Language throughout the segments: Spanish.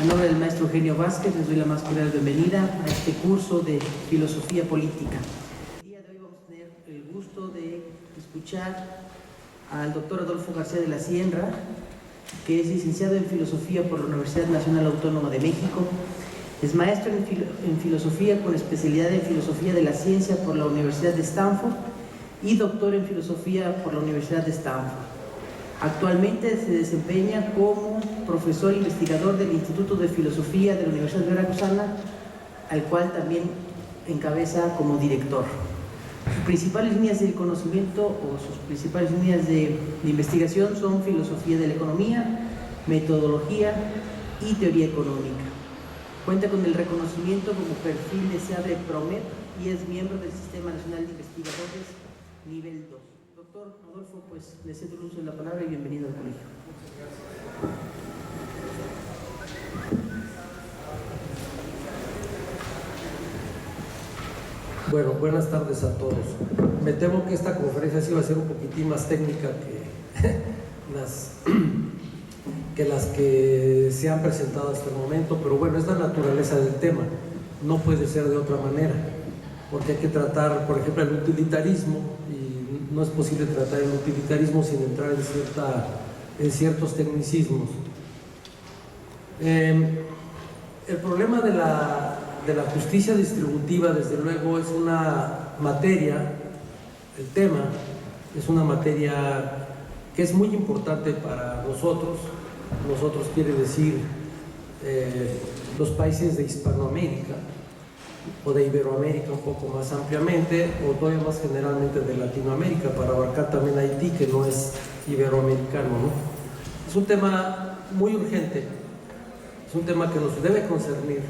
A nombre del maestro Eugenio Vázquez, les doy la más cordial bienvenida a este curso de Filosofía Política. El día de hoy vamos a tener el gusto de escuchar al doctor Adolfo García de la Sierra, que es licenciado en Filosofía por la Universidad Nacional Autónoma de México. Es maestro en Filosofía con especialidad en Filosofía de la Ciencia por la Universidad de Stanford y doctor en Filosofía por la Universidad de Stanford. Actualmente se desempeña como profesor investigador del Instituto de Filosofía de la Universidad Veracruzana, al cual también encabeza como director. Sus principales líneas de conocimiento o sus principales líneas de investigación son filosofía de la economía, metodología y teoría económica. Cuenta con el reconocimiento como perfil deseable PROMEP y es miembro del Sistema Nacional de Investigadores nivel 2. Doctor Adolfo, pues le cedo el uso de la palabra y bienvenido al colegio. Bueno, buenas tardes a todos. Me temo que esta conferencia sí va a ser un poquitín más técnica que las que se han presentado hasta el momento, pero bueno, es la naturaleza del tema, no puede ser de otra manera, porque hay que tratar, por ejemplo, el utilitarismo, y no es posible tratar el utilitarismo sin entrar en ciertos tecnicismos. El problema de la justicia distributiva, desde luego, es una materia, el tema es una materia que es muy importante para nosotros. Nosotros quiere decir los países de Hispanoamérica o de Iberoamérica un poco más ampliamente, o todavía más generalmente de Latinoamérica, para abarcar también Haití, que no es iberoamericano, ¿no? Es un tema muy urgente, es un tema que nos debe concernir.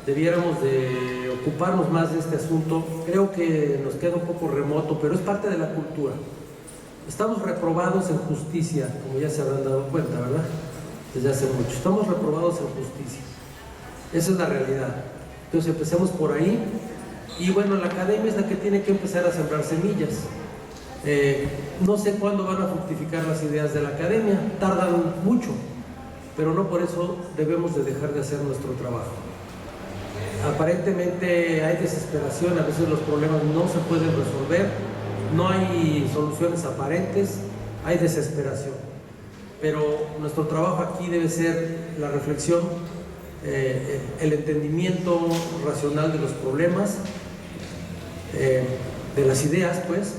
Debiéramos de ocuparnos más de este asunto. Creo que nos queda un poco remoto, pero es parte de la cultura. Estamos reprobados en justicia, como ya se habrán dado cuenta, ¿verdad? Desde hace mucho. Estamos reprobados en justicia. Esa es la realidad. Entonces empecemos por ahí. Y bueno, la academia es la que tiene que empezar a sembrar semillas. No sé cuándo van a fructificar las ideas de la academia. Tardan mucho, pero no por eso debemos de dejar de hacer nuestro trabajo. Aparentemente hay desesperación, a veces los problemas no se pueden resolver, no hay soluciones aparentes, hay desesperación. Pero nuestro trabajo aquí debe ser la reflexión, el entendimiento racional de los problemas, de las ideas, pues,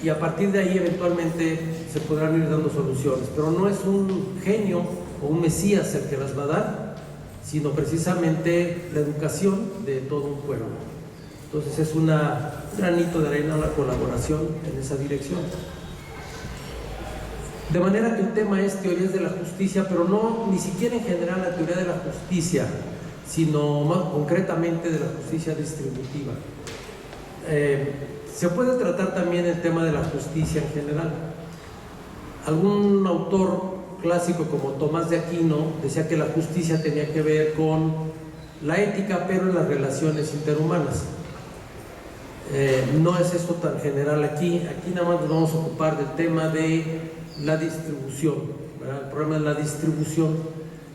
y a partir de ahí eventualmente se podrán ir dando soluciones. Pero no es un genio o un mesías el que las va a dar, sino precisamente la educación de todo un pueblo. Entonces es un granito de arena, la colaboración en esa dirección. De manera que el tema es teorías de la justicia, pero no ni siquiera en general la teoría de la justicia, sino más concretamente de la justicia distributiva. Se puede tratar también el tema de la justicia en general. Algún autor clásico como Tomás de Aquino decía que la justicia tenía que ver con la ética, pero en las relaciones interhumanas. No es esto tan general aquí nada más nos vamos a ocupar del tema de la distribución, ¿verdad? El problema de la distribución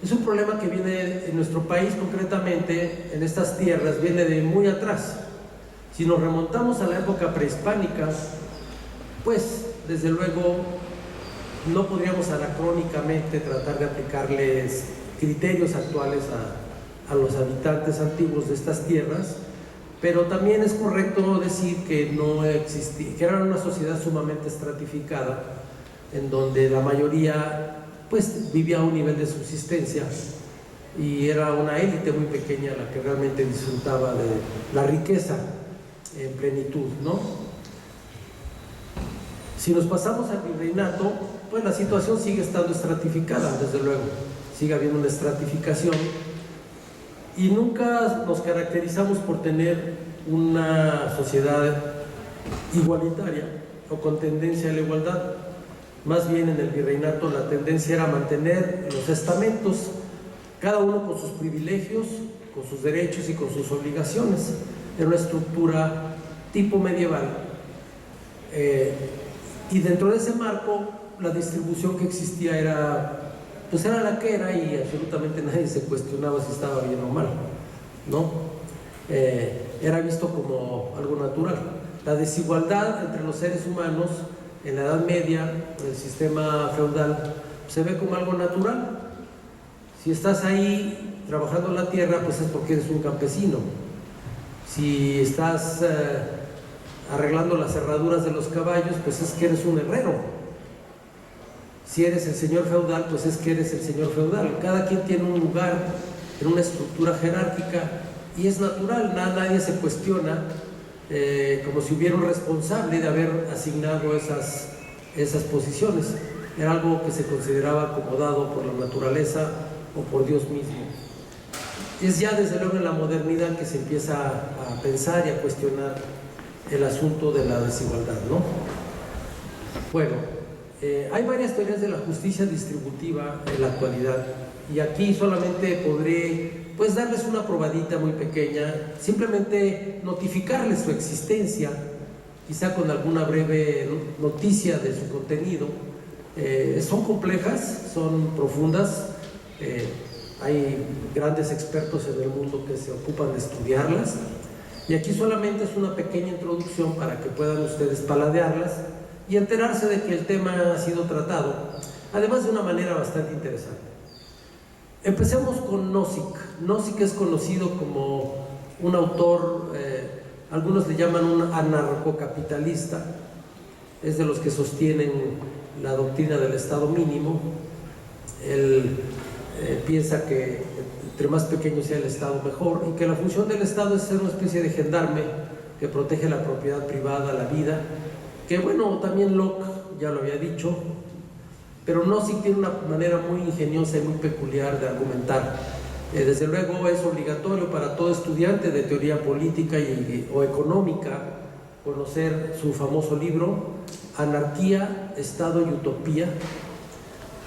es un problema que viene en nuestro país, concretamente en estas tierras, viene de muy atrás. Si nos remontamos a la época prehispánica, pues desde luego no podríamos anacrónicamente tratar de aplicarles criterios actuales a los habitantes antiguos de estas tierras, pero también es correcto decir que no existía, que era una sociedad sumamente estratificada, en donde la mayoría pues vivía a un nivel de subsistencia y era una élite muy pequeña la que realmente disfrutaba de la riqueza en plenitud, ¿no? Si nos pasamos al virreinato, pues la situación sigue estando estratificada, desde luego, sigue habiendo una estratificación y nunca nos caracterizamos por tener una sociedad igualitaria o con tendencia a la igualdad. Más bien en el virreinato la tendencia era mantener los estamentos, cada uno con sus privilegios, con sus derechos y con sus obligaciones. Era una estructura tipo medieval. Y dentro de ese marco, la distribución que existía era pues era la que era y absolutamente nadie se cuestionaba si estaba bien o mal, ¿no? Era visto como algo natural. La desigualdad entre los seres humanos en la Edad Media, en el sistema feudal, se ve como algo natural. Si estás ahí trabajando la tierra, pues es porque eres un campesino. Si estás arreglando las cerraduras de los caballos, pues es que eres un herrero. Si eres el señor feudal, pues es que eres el señor feudal. Cada quien tiene un lugar en una estructura jerárquica y es natural, nadie se cuestiona como si hubiera un responsable de haber asignado esas posiciones. Era algo que se consideraba acomodado por la naturaleza o por Dios mismo. Es ya desde luego en la modernidad que se empieza a pensar y a cuestionar el asunto de la desigualdad, ¿no? Bueno, hay varias teorías de la justicia distributiva en la actualidad y aquí solamente podré pues darles una probadita muy pequeña, simplemente notificarles su existencia, quizá con alguna breve noticia de su contenido. Son complejas, son profundas, hay grandes expertos en el mundo que se ocupan de estudiarlas y aquí solamente es una pequeña introducción para que puedan ustedes paladearlas y enterarse de que el tema ha sido tratado, además de una manera bastante interesante. Empecemos con Nozick. Nozick es conocido como un autor, algunos le llaman un anarcocapitalista, es de los que sostienen la doctrina del Estado mínimo. Él piensa que entre más pequeño sea el Estado mejor y que la función del Estado es ser una especie de gendarme que protege la propiedad privada, la vida, que bueno, también Locke ya lo había dicho, pero Nozick tiene una manera muy ingeniosa y muy peculiar de argumentar. Desde luego es obligatorio para todo estudiante de teoría política o económica conocer su famoso libro Anarquía, Estado y Utopía,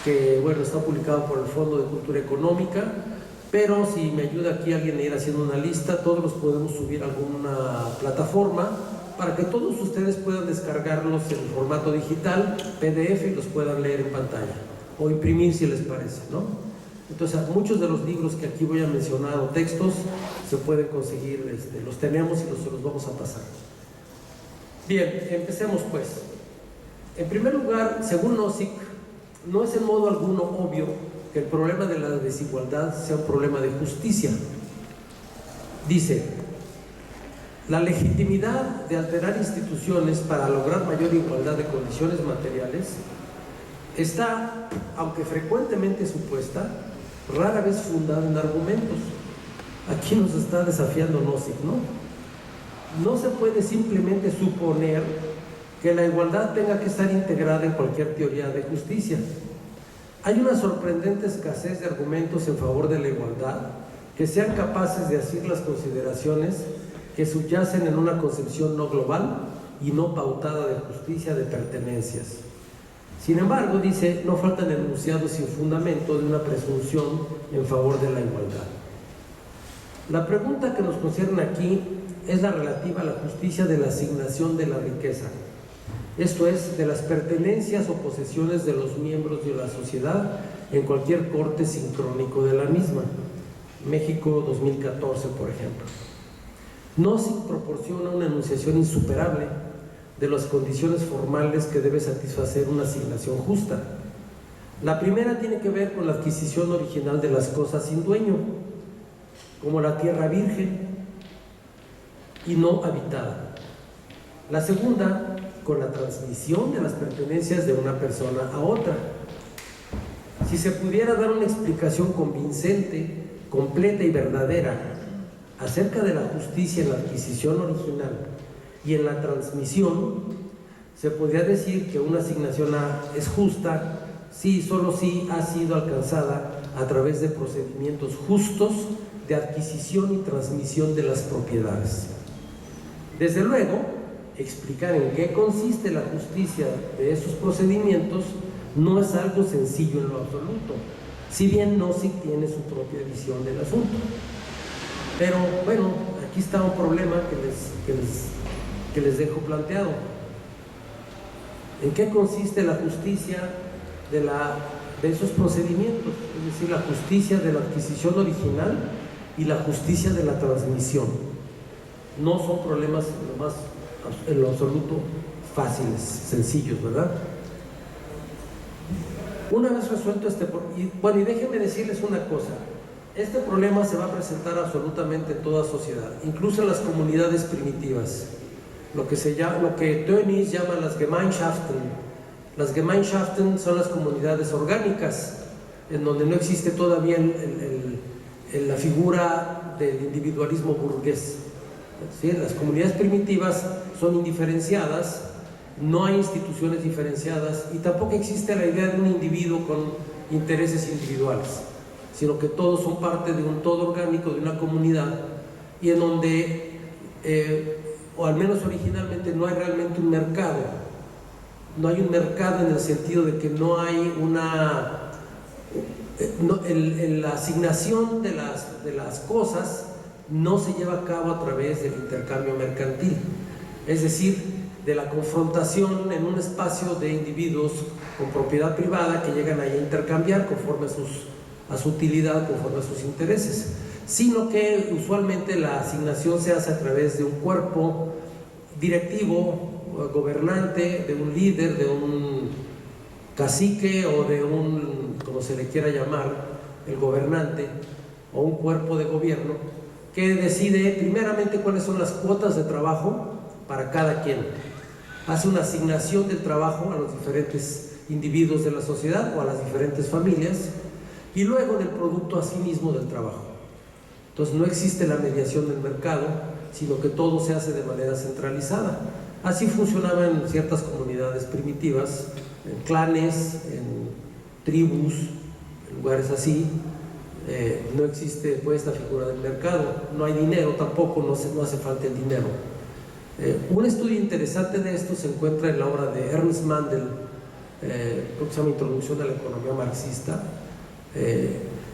que bueno, está publicado por el Fondo de Cultura Económica, pero si me ayuda aquí alguien a ir haciendo una lista, todos los podemos subir a alguna plataforma para que todos ustedes puedan descargarlos en formato digital, PDF, y los puedan leer en pantalla o imprimir si les parece, ¿no? Entonces muchos de los libros que aquí voy a mencionar o textos se pueden conseguir, los tenemos y los vamos a pasar. Bien, empecemos pues. En primer lugar, según Nozick, no es en modo alguno obvio que el problema de la desigualdad sea un problema de justicia. Dice: la legitimidad de alterar instituciones para lograr mayor igualdad de condiciones materiales está, aunque frecuentemente supuesta, rara vez fundada en argumentos. Aquí nos está desafiando Nozick, ¿no? No se puede simplemente suponer que la igualdad tenga que estar integrada en cualquier teoría de justicia. Hay una sorprendente escasez de argumentos en favor de la igualdad que sean capaces de asir las consideraciones que subyacen en una concepción no global y no pautada de justicia de pertenencias. Sin embargo, dice, no faltan enunciados sin fundamento de una presunción en favor de la igualdad. La pregunta que nos concierne aquí es la relativa a la justicia de la asignación de la riqueza, esto es, de las pertenencias o posesiones de los miembros de la sociedad en cualquier corte sincrónico de la misma. México 2014, por ejemplo. Nozick proporciona una enunciación insuperable de las condiciones formales que debe satisfacer una asignación justa. La primera tiene que ver con la adquisición original de las cosas sin dueño, como la tierra virgen y no habitada. La segunda, con la transmisión de las pertenencias de una persona a otra. Si se pudiera dar una explicación convincente, completa y verdadera acerca de la justicia en la adquisición original y en la transmisión, se podría decir que una asignación es justa si, solo si ha sido alcanzada a través de procedimientos justos de adquisición y transmisión de las propiedades. Desde luego, explicar en qué consiste la justicia de esos procedimientos no es algo sencillo en lo absoluto, si bien Nozick tiene su propia visión del asunto. Pero bueno, aquí está un problema que les dejo planteado. ¿En qué consiste la justicia de la de esos procedimientos, es decir, la justicia de la adquisición original y la justicia de la transmisión. No son problemas en lo absoluto fáciles, sencillos, ¿verdad? Una vez resuelto y déjenme decirles una cosa, este problema se va a presentar absolutamente en toda sociedad, incluso en las comunidades primitivas, lo que Tönnies llama las Gemeinschaften. Las Gemeinschaften son las comunidades orgánicas, en donde no existe todavía la figura del individualismo burgués. ¿Sí? Las comunidades primitivas son indiferenciadas, no hay instituciones diferenciadas y tampoco existe la idea de un individuo con intereses individuales, sino que todos son parte de un todo orgánico, de una comunidad, y en donde, o al menos originalmente, no hay realmente un mercado. No hay un mercado en el sentido de que no hay la asignación de las cosas no se lleva a cabo a través del intercambio mercantil, es decir, de la confrontación en un espacio de individuos con propiedad privada que llegan ahí a intercambiar conforme a su utilidad, conforme a sus intereses, sino que usualmente la asignación se hace a través de un cuerpo directivo, gobernante, de un líder, de un cacique o de un, como se le quiera llamar, el gobernante o un cuerpo de gobierno que decide primeramente cuáles son las cuotas de trabajo para cada quien. Hace una asignación del trabajo a los diferentes individuos de la sociedad o a las diferentes familias y luego del producto a sí mismo del trabajo. Entonces no existe la mediación del mercado, sino que todo se hace de manera centralizada. Así funcionaba en ciertas comunidades primitivas, en clanes, en tribus, en lugares así. No existe pues esta figura del mercado, no hay dinero tampoco, no hace falta el dinero. Un estudio interesante de esto se encuentra en la obra de Ernst Mandel, creo que se llama Introducción a la Economía Marxista,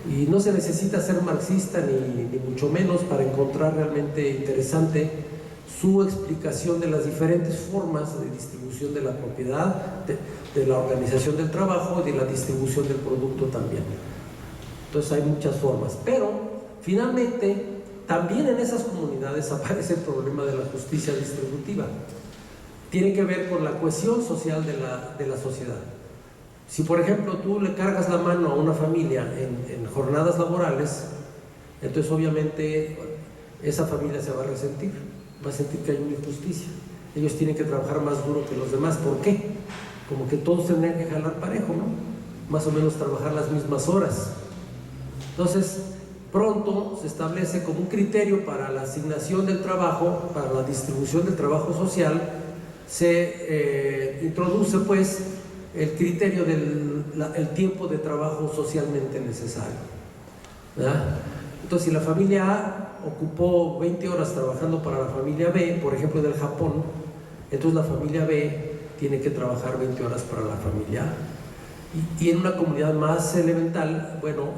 y no se necesita ser marxista ni mucho menos para encontrar realmente interesante su explicación de las diferentes formas de distribución de la propiedad, de la organización del trabajo y de la distribución del producto también. Entonces hay muchas formas, pero finalmente también en esas comunidades aparece el problema de la justicia distributiva. Tiene que ver con la cohesión social de la sociedad. Si por ejemplo tú le cargas la mano a una familia en jornadas laborales, entonces obviamente esa familia se va a resentir, va a sentir que hay una injusticia. Ellos tienen que trabajar más duro que los demás. ¿Por qué? Como que todos tendrían que jalar parejo, ¿no? Más o menos trabajar las mismas horas. Entonces, pronto se establece como un criterio para la asignación del trabajo, para la distribución del trabajo social, se introduce pues el criterio del tiempo de trabajo socialmente necesario, ¿verdad? Entonces, si la familia A ocupó 20 horas trabajando para la familia B, por ejemplo del Japón, entonces la familia B tiene que trabajar 20 horas para la familia A. Y en una comunidad más elemental, bueno,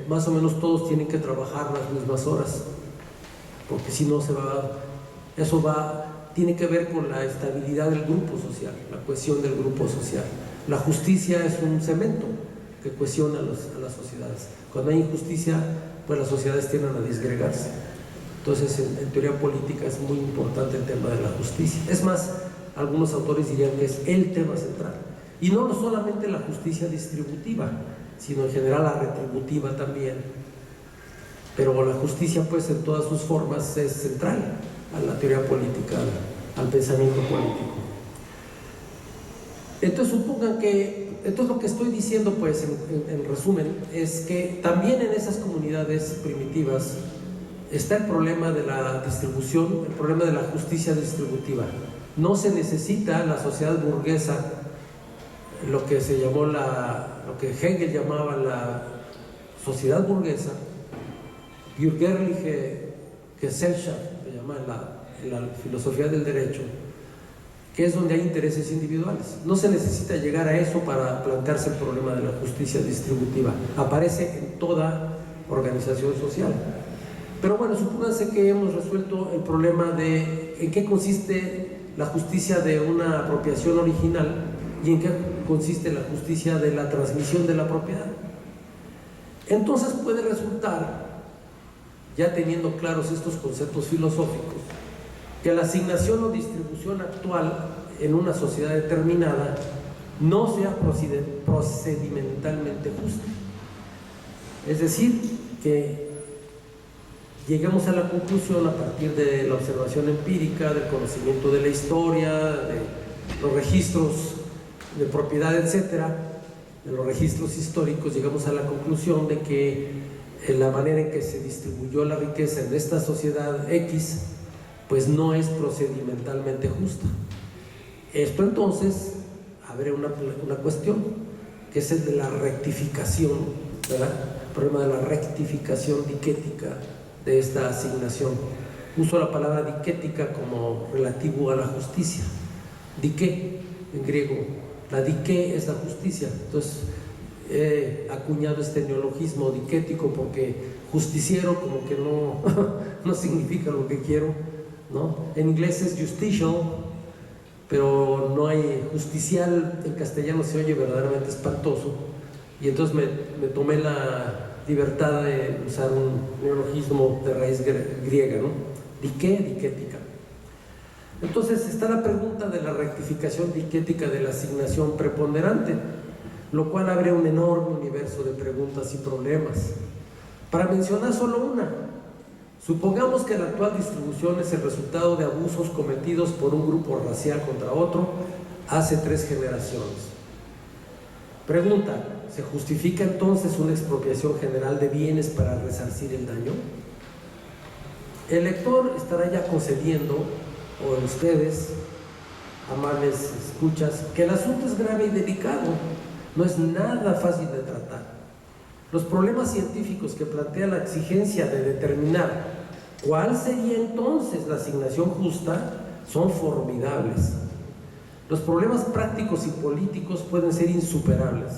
más o menos todos tienen que trabajar las mismas horas, porque si no tiene que ver con la estabilidad del grupo social, la cohesión del grupo social. La justicia es un cemento que cohesiona a las sociedades. Cuando hay injusticia, pues las sociedades tienden a disgregarse. Entonces, en teoría política es muy importante el tema de la justicia. Es más, algunos autores dirían que es el tema central. Y no solamente la justicia distributiva, sino en general la retributiva también. Pero la justicia, pues, en todas sus formas es central a la teoría política, al pensamiento político. Entonces, entonces lo que estoy diciendo, pues, en resumen, es que también en esas comunidades primitivas está el problema de la distribución, el problema de la justicia distributiva. No se necesita la sociedad burguesa, lo que Hegel llamaba la sociedad burguesa, Bürgerliche Gesellschaft, que llama en la filosofía del derecho, que es donde hay intereses individuales. No se necesita llegar a eso para plantearse el problema de la justicia distributiva. Aparece en toda organización social. Pero bueno, supónganse que hemos resuelto el problema de en qué consiste la justicia de una apropiación original y en qué consiste en la justicia de la transmisión de la propiedad. Entonces puede resultar, ya teniendo claros estos conceptos filosóficos, que la asignación o distribución actual en una sociedad determinada no sea procedimentalmente justa. Es decir, que lleguemos a la conclusión a partir de la observación empírica, del conocimiento de la historia, de los registros de propiedad, etcétera, de los registros históricos, llegamos a la conclusión de que la manera en que se distribuyó la riqueza en esta sociedad X, pues no es procedimentalmente justa. Esto entonces abre una cuestión, que es el de la rectificación, ¿verdad? El problema de la rectificación diquética de esta asignación. Uso la palabra diquética como relativo a la justicia. Diké, en griego, la diké es la justicia. Entonces he acuñado este neologismo diquético porque justiciero como que no significa lo que quiero, ¿no? En inglés es justicial, pero no hay justicial, en castellano se oye verdaderamente espantoso, y entonces me tomé la libertad de usar un neologismo de raíz griega, ¿no? Diké, diquética. Entonces está la pregunta de la rectificación diquética de la asignación preponderante, lo cual abre un enorme universo de preguntas y problemas. Para mencionar solo una, supongamos que la actual distribución es el resultado de abusos cometidos por un grupo racial contra otro hace 3 generaciones. Pregunta, ¿se justifica entonces una expropiación general de bienes para resarcir el daño? El lector estará ya concediendo, o ustedes, amables escuchas, que el asunto es grave y delicado, no es nada fácil de tratar. Los problemas científicos que plantea la exigencia de determinar cuál sería entonces la asignación justa son formidables. Los problemas prácticos y políticos pueden ser insuperables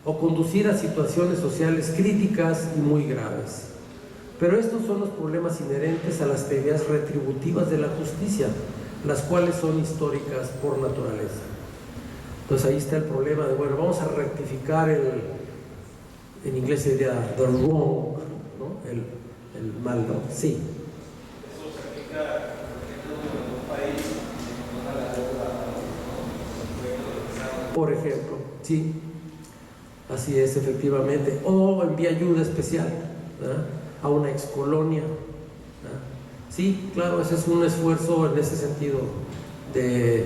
o conducir a situaciones sociales críticas y muy graves. Pero estos son los problemas inherentes a las teorías retributivas de la justicia, las cuales son históricas por naturaleza. Entonces ahí está el problema de, bueno, vamos a rectificar en inglés se diría the wrong, ¿no? El mal, ¿no? Sí. Eso significa, por ejemplo, en un país no la deuda, por ejemplo, sí, así es, efectivamente, o envía ayuda especial, ¿verdad?, a una excolonia, ¿verdad? Sí, claro, ese es un esfuerzo en ese sentido de,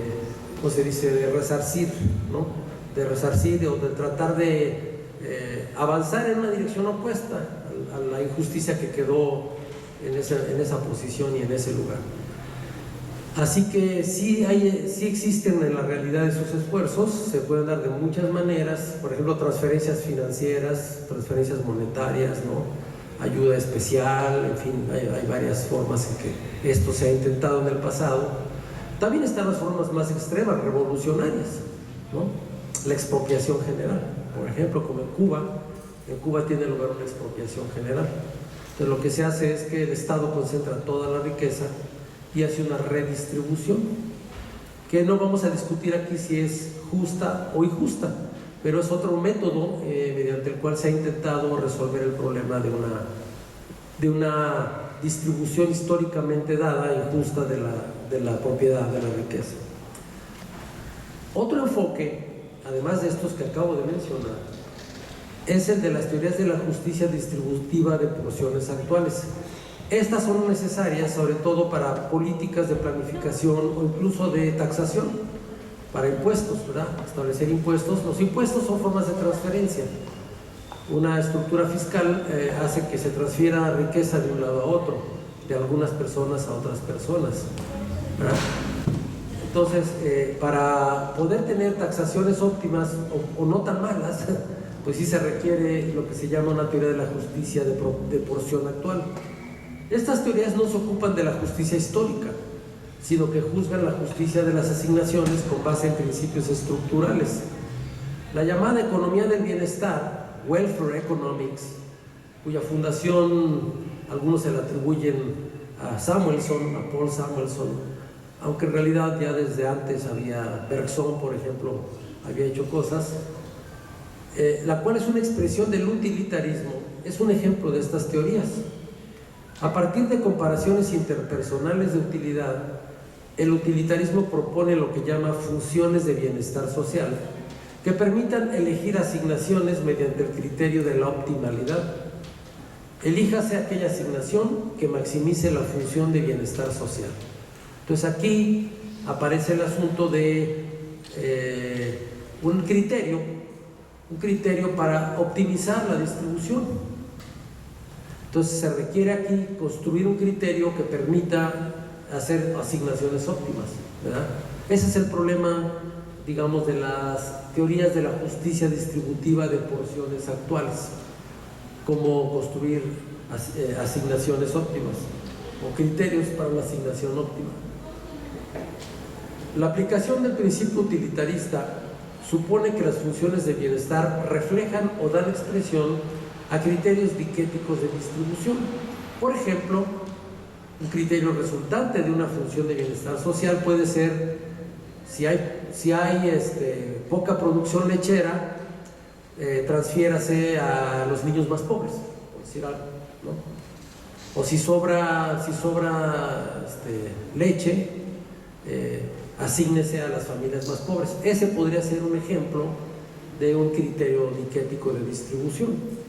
¿cómo se dice?, de resarcir, ¿no? De resarcir o de tratar de avanzar en una dirección opuesta a la injusticia que quedó en esa posición y en ese lugar. Así que sí existen en la realidad esos esfuerzos, se pueden dar de muchas maneras, por ejemplo, transferencias financieras, transferencias monetarias, ¿no?, ayuda especial, en fin, hay varias formas en que esto se ha intentado en el pasado. También están las formas más extremas, revolucionarias, ¿no? La expropiación general, por ejemplo, como en Cuba tiene lugar una expropiación general. Entonces lo que se hace es que el Estado concentra toda la riqueza y hace una redistribución, que no vamos a discutir aquí si es justa o injusta, pero es otro método mediante el cual se ha intentado resolver el problema de una distribución históricamente dada, injusta de la propiedad, de la riqueza. Otro enfoque, además de estos que acabo de mencionar, es el de las teorías de la justicia distributiva de porciones actuales. Estas son necesarias sobre todo para políticas de planificación o incluso de taxación, para impuestos, ¿verdad? Establecer impuestos. Los impuestos son formas de transferencia. Una estructura fiscal hace que se transfiera riqueza de un lado a otro, de algunas personas a otras personas, ¿verdad? Entonces, para poder tener taxaciones óptimas o no tan malas, pues sí se requiere lo que se llama una teoría de la justicia de porción actual. Estas teorías no se ocupan de la justicia histórica, sino que juzgan la justicia de las asignaciones con base en principios estructurales. La llamada economía del bienestar, welfare economics, cuya fundación algunos se la atribuyen a Samuelson, a Paul Samuelson, aunque en realidad ya desde antes había Bergson, por ejemplo, había hecho cosas, la cual es una expresión del utilitarismo, es un ejemplo de estas teorías. A partir de comparaciones interpersonales de utilidad, el utilitarismo propone lo que llama funciones de bienestar social, que permitan elegir asignaciones mediante el criterio de la optimalidad. Elíjase aquella asignación que maximice la función de bienestar social. Entonces aquí aparece el asunto de un criterio para optimizar la distribución. Entonces se requiere aquí construir un criterio que permita hacer asignaciones óptimas, ¿verdad? Ese es el problema, digamos, de las teorías de la justicia distributiva de porciones actuales. Cómo construir asignaciones óptimas o criterios para una asignación óptima. La aplicación del principio utilitarista supone que las funciones de bienestar reflejan o dan expresión a criterios diquéticos de distribución. Por ejemplo, un criterio resultante de una función de bienestar social puede ser si hay poca producción lechera, transfiérase a los niños más pobres, por decir algo, ¿no? O si sobra leche, asígnese a las familias más pobres. Ese podría ser un ejemplo de un criterio diquético de distribución.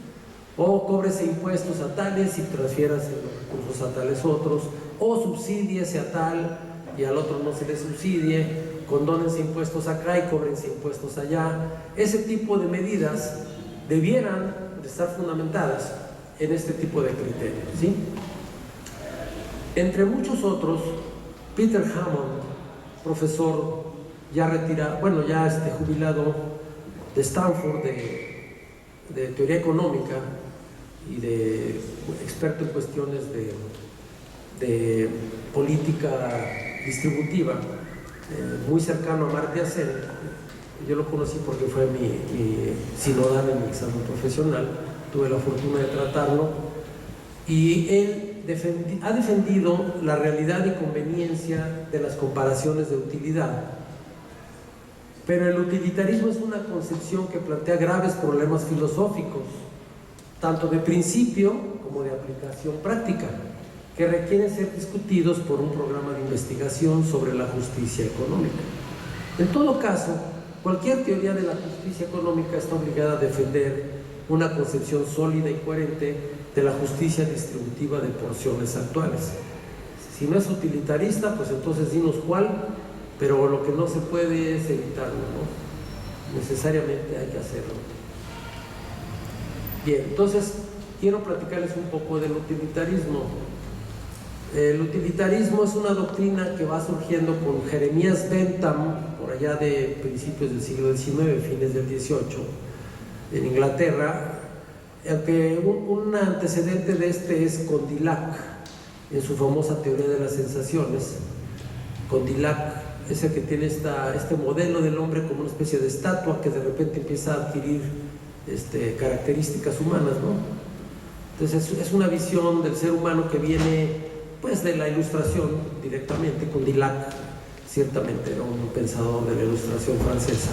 O cóbrese impuestos a tales y transfiérase los recursos a tales otros, o subsídiese a tal y al otro no se le subsidie, condónense impuestos acá y cóbrense impuestos allá. Ese tipo de medidas debieran de estar fundamentadas en este tipo de criterios, ¿sí? Entre muchos otros, Peter Hammond, profesor ya retirado, jubilado de Stanford de teoría económica y de experto en cuestiones de política distributiva, muy cercano a Amartya Sen. Yo lo conocí porque fue mi sinodal en mi examen profesional, tuve la fortuna de tratarlo, y él ha defendido la realidad y conveniencia de las comparaciones de utilidad. Pero el utilitarismo es una concepción que plantea graves problemas filosóficos, tanto de principio como de aplicación práctica, que requieren ser discutidos por un programa de investigación sobre la justicia económica. En todo caso, cualquier teoría de la justicia económica está obligada a defender una concepción sólida y coherente de la justicia distributiva de porciones actuales. Si no es utilitarista, pues entonces dinos cuál, pero lo que no se puede es evitarlo, ¿no? Necesariamente hay que hacerlo. Bien, entonces quiero platicarles un poco del utilitarismo. El utilitarismo es una doctrina que va surgiendo con Jeremías Bentham, por allá de principios del siglo XIX, fines del XVIII, en Inglaterra, aunque un antecedente de este es Condillac, en su famosa teoría de las sensaciones. Condillac es el que tiene este modelo del hombre como una especie de estatua que de repente empieza a adquirir características humanas, ¿no? Entonces es una visión del ser humano que viene pues de la ilustración directamente. Condillac ciertamente era un pensador de la ilustración francesa,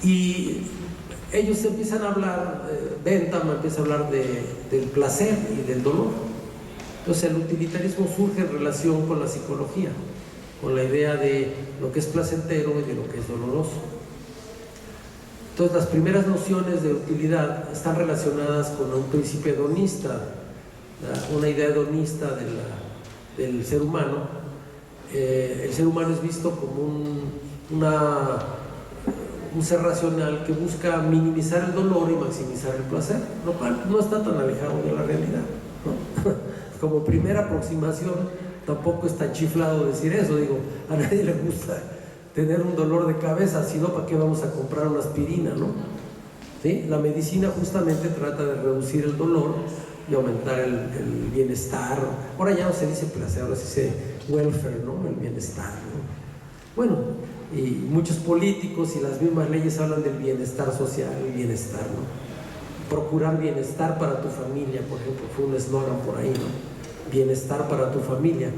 y ellos empiezan a hablar, Bentham empieza a hablar del placer y del dolor. Entonces el utilitarismo surge en relación con la psicología, con la idea de lo que es placentero y de lo que es doloroso. Entonces las primeras nociones de utilidad están relacionadas con un principio hedonista, una idea hedonista del ser humano. El ser humano es visto como un ser racional que busca minimizar el dolor y maximizar el placer, lo cual no está tan alejado de la realidad, ¿no? Como primera aproximación, tampoco es tan chiflado decir eso. Digo, a nadie le gusta tener un dolor de cabeza, sino ¿para qué vamos a comprar una aspirina, no? ¿Sí? La medicina justamente trata de reducir el dolor y aumentar el bienestar. Ahora ya no se dice placer, ahora se dice welfare, ¿no? El bienestar, ¿no? Bueno, y muchos políticos y las mismas leyes hablan del bienestar social, el bienestar, ¿no? Procurar bienestar para tu familia, por ejemplo, fue un eslogan por ahí, ¿no? Bienestar para tu familia.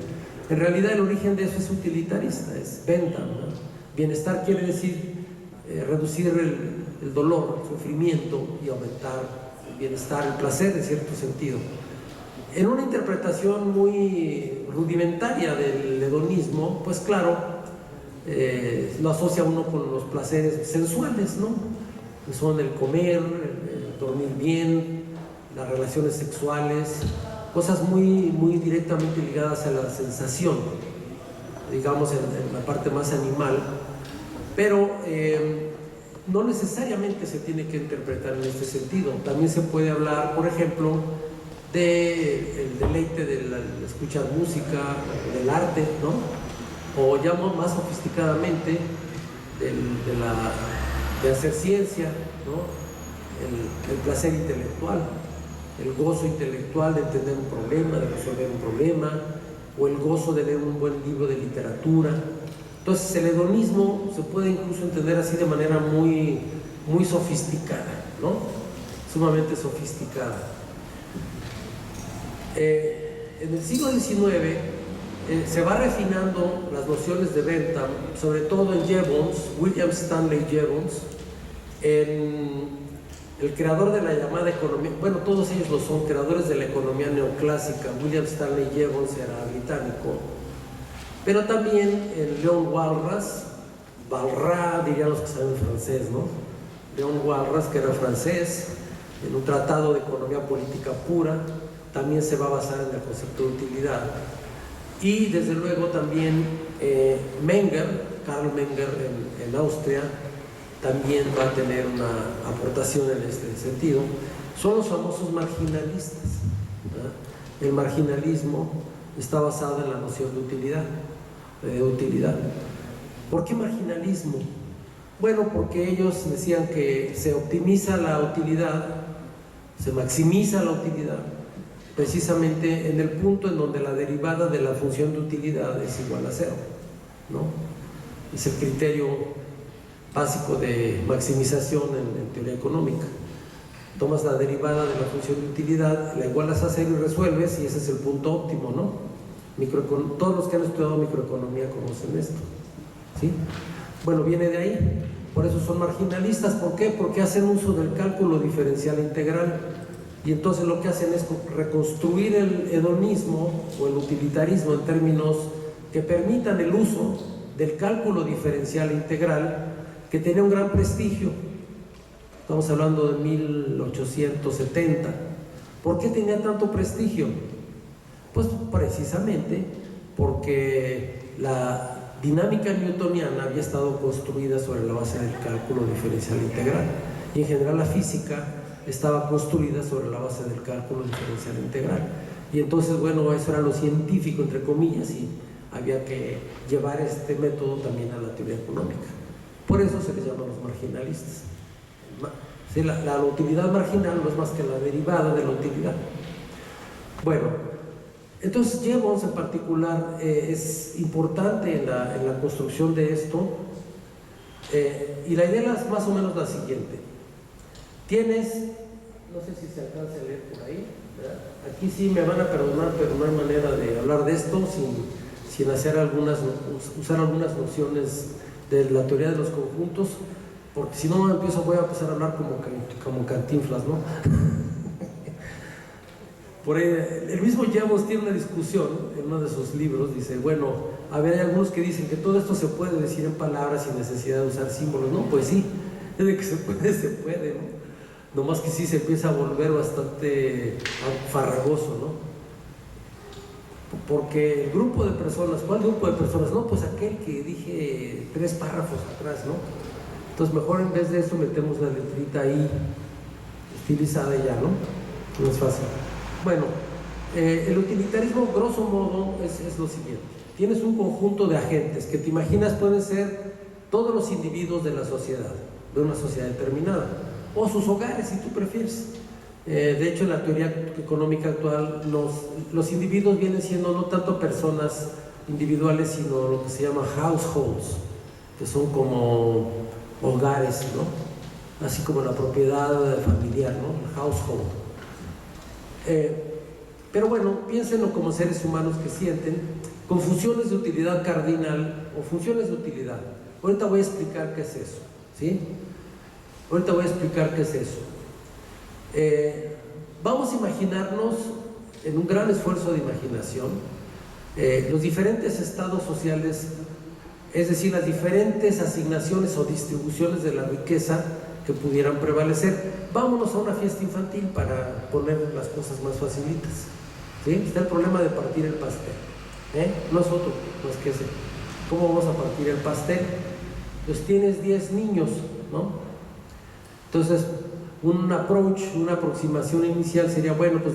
En realidad el origen de eso es utilitarista, es Bentham, ¿no? Bienestar quiere decir reducir el dolor, el sufrimiento y aumentar el bienestar, el placer en cierto sentido. En una interpretación muy rudimentaria del hedonismo, pues claro, lo asocia uno con los placeres sensuales, ¿no? Que son el comer, el dormir bien, las relaciones sexuales, cosas muy directamente ligadas a la sensación, digamos en la parte más animal, pero no necesariamente se tiene que interpretar en este sentido. También se puede hablar, por ejemplo, del deleite de escuchar música, del arte, ¿no? O ya más sofisticadamente de hacer ciencia, ¿no? El placer intelectual, el gozo intelectual de entender un problema, de resolver un problema, o el gozo de leer un buen libro de literatura. Entonces el hedonismo se puede incluso entender así de manera muy sofisticada, ¿no? Sumamente sofisticada. En el siglo XIX se va refinando las nociones de Bentham, sobre todo en Jevons, William Stanley Jevons, el creador de la llamada economía, bueno, todos ellos lo son, creadores de la economía neoclásica. William Stanley Jevons era británico, pero también en Leon Walras, dirían los que saben francés, ¿no? Leon Walras, que era francés, en un tratado de economía política pura, también se va a basar en el concepto de utilidad. Y desde luego también Karl Menger en Austria, también va a tener una aportación en este sentido. Son los famosos marginalistas, ¿verdad? El marginalismo está basado en la noción de utilidad. ¿Por qué marginalismo? Bueno, porque ellos decían que se optimiza la utilidad, se maximiza la utilidad, precisamente en el punto en donde la derivada de la función de utilidad es igual a cero, ¿no? Es el criterio básico de maximización en teoría económica. Tomas la derivada de la función de utilidad, la igualas a cero y resuelves, y ese es el punto óptimo, ¿no? Todos los que han estudiado microeconomía conocen esto, ¿sí? Bueno, viene de ahí. Por eso son marginalistas. ¿Por qué? Porque hacen uso del cálculo diferencial integral, y entonces lo que hacen es reconstruir el hedonismo o el utilitarismo en términos que permitan el uso del cálculo diferencial integral, que tenía un gran prestigio. Estamos hablando de 1870. ¿Por qué tenía tanto prestigio? Pues precisamente porque la dinámica newtoniana había estado construida sobre la base del cálculo diferencial integral, y en general la física estaba construida sobre la base del cálculo diferencial integral. Y entonces, bueno, eso era lo científico, entre comillas, y había que llevar este método también a la teoría económica. Por eso se les llama los marginalistas. Sí, la utilidad marginal no es más que la derivada de la utilidad. Bueno, entonces Jevons en particular es importante en la construcción de esto, y la idea es más o menos la siguiente. Tienes, no sé si se alcanza a leer por ahí, ¿verdad? Aquí sí me van a perdonar, pero no hay manera de hablar de esto sin usar algunas nociones de la teoría de los conjuntos, porque si no voy a empezar a hablar como Cantinflas, ¿no? Por ahí, el mismo Jevons tiene una discusión en uno de sus libros. Dice, bueno, a ver, hay algunos que dicen que todo esto se puede decir en palabras sin necesidad de usar símbolos. No, pues sí, es de que se puede, ¿no? Nomás que sí se empieza a volver bastante farragoso, ¿no? Porque el grupo de personas, ¿cuál grupo de personas? No, pues aquel que dije 3 párrafos atrás, ¿no? Entonces mejor en vez de eso metemos la letrita ahí estilizada y ya, ¿no? No es fácil. Bueno, el utilitarismo grosso modo es lo siguiente. Tienes un conjunto de agentes que te imaginas pueden ser todos los individuos de la sociedad, de una sociedad determinada, o sus hogares si tú prefieres. De hecho, en la teoría económica actual los individuos vienen siendo no tanto personas individuales, sino lo que se llama households, que son como hogares, ¿no? Así como la propiedad familiar, ¿no? El household. Pero bueno, piénsenlo como seres humanos que sienten con funciones de utilidad cardinal o funciones de utilidad. Ahorita voy a explicar qué es eso, ¿sí? Ahorita voy a explicar qué es eso. Vamos a imaginarnos, en un gran esfuerzo de imaginación, los diferentes estados sociales, es decir, las diferentes asignaciones o distribuciones de la riqueza que pudieran prevalecer. Vámonos a una fiesta infantil para poner las cosas más facilitas, ¿sí? Está el problema de partir el pastel, no es otro más que ese. ¿Cómo vamos a partir el pastel? Pues tienes 10 niños, ¿no? Entonces, un approach, una aproximación inicial sería, bueno, pues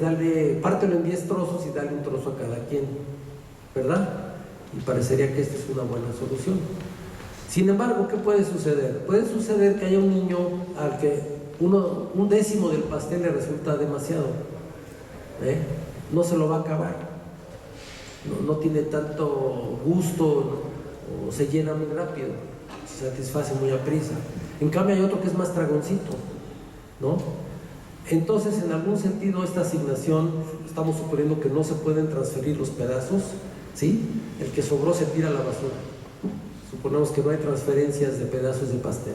pártelo en 10 trozos y dale un trozo a cada quien, ¿verdad? Y parecería que esta es una buena solución. Sin embargo, ¿qué puede suceder? Puede suceder que haya un niño al que un décimo del pastel le resulta demasiado, no se lo va a acabar, no tiene tanto gusto, o se llena muy rápido, se satisface muy aprisa. En cambio hay otro que es más tragoncito, ¿no? Entonces, en algún sentido, esta asignación, estamos suponiendo que no se pueden transferir los pedazos, ¿sí? El que sobró se tira a la basura. Suponemos que no hay transferencias de pedazos de pastel.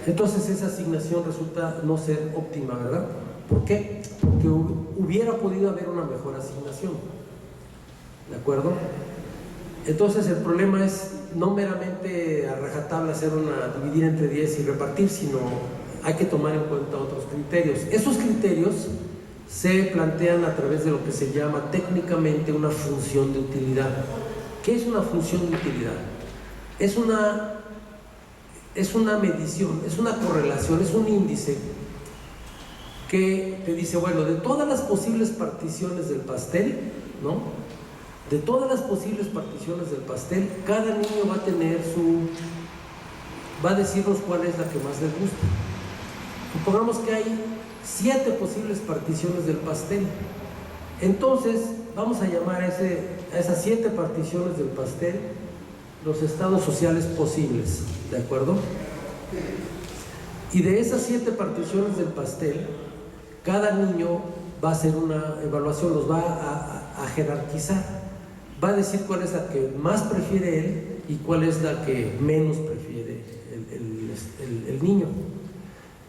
Entonces, esa asignación resulta no ser óptima, ¿verdad? ¿Por qué? Porque hubiera podido haber una mejor asignación, ¿de acuerdo? Entonces, el problema es no meramente a rajatabla dividir entre 10 y repartir, sino hay que tomar en cuenta otros criterios. Esos criterios se plantean a través de lo que se llama técnicamente una función de utilidad. ¿Qué es una función de utilidad? Es una medición, es una correlación, es un índice que te dice, bueno, de todas las posibles particiones del pastel, ¿no? De todas las posibles particiones del pastel, cada niño va a decirnos cuál es la que más le gusta. Supongamos que hay 7 posibles particiones del pastel. Entonces, vamos a llamar a esas 7 particiones del pastel los estados sociales posibles, ¿de acuerdo? Y de esas 7 particiones del pastel, cada niño va a hacer una evaluación, los va a jerarquizar. Va a decir cuál es la que más prefiere él y cuál es la que menos prefiere el niño.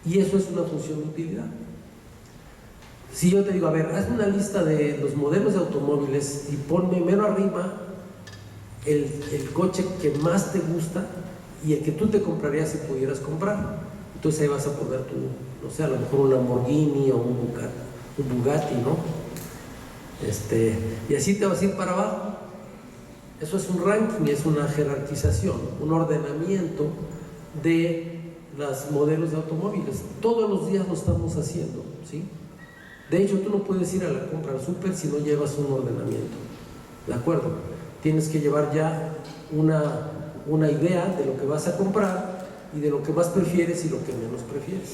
Y eso es una función de utilidad. Si yo te digo, a ver, hazme una lista de los modelos de automóviles y ponme mero arriba el coche que más te gusta y el que tú te comprarías si pudieras comprar. Entonces ahí vas a poner no sé, a lo mejor un Lamborghini o un Bugatti, ¿no? Y así te vas a ir para abajo. Eso es un ranking, es una jerarquización, un ordenamiento de los modelos de automóviles. Todos los días lo estamos haciendo, ¿sí? De hecho, tú no puedes ir a la compra al súper si no llevas un ordenamiento, ¿de acuerdo? Tienes que llevar ya una idea de lo que vas a comprar y de lo que más prefieres y lo que menos prefieres.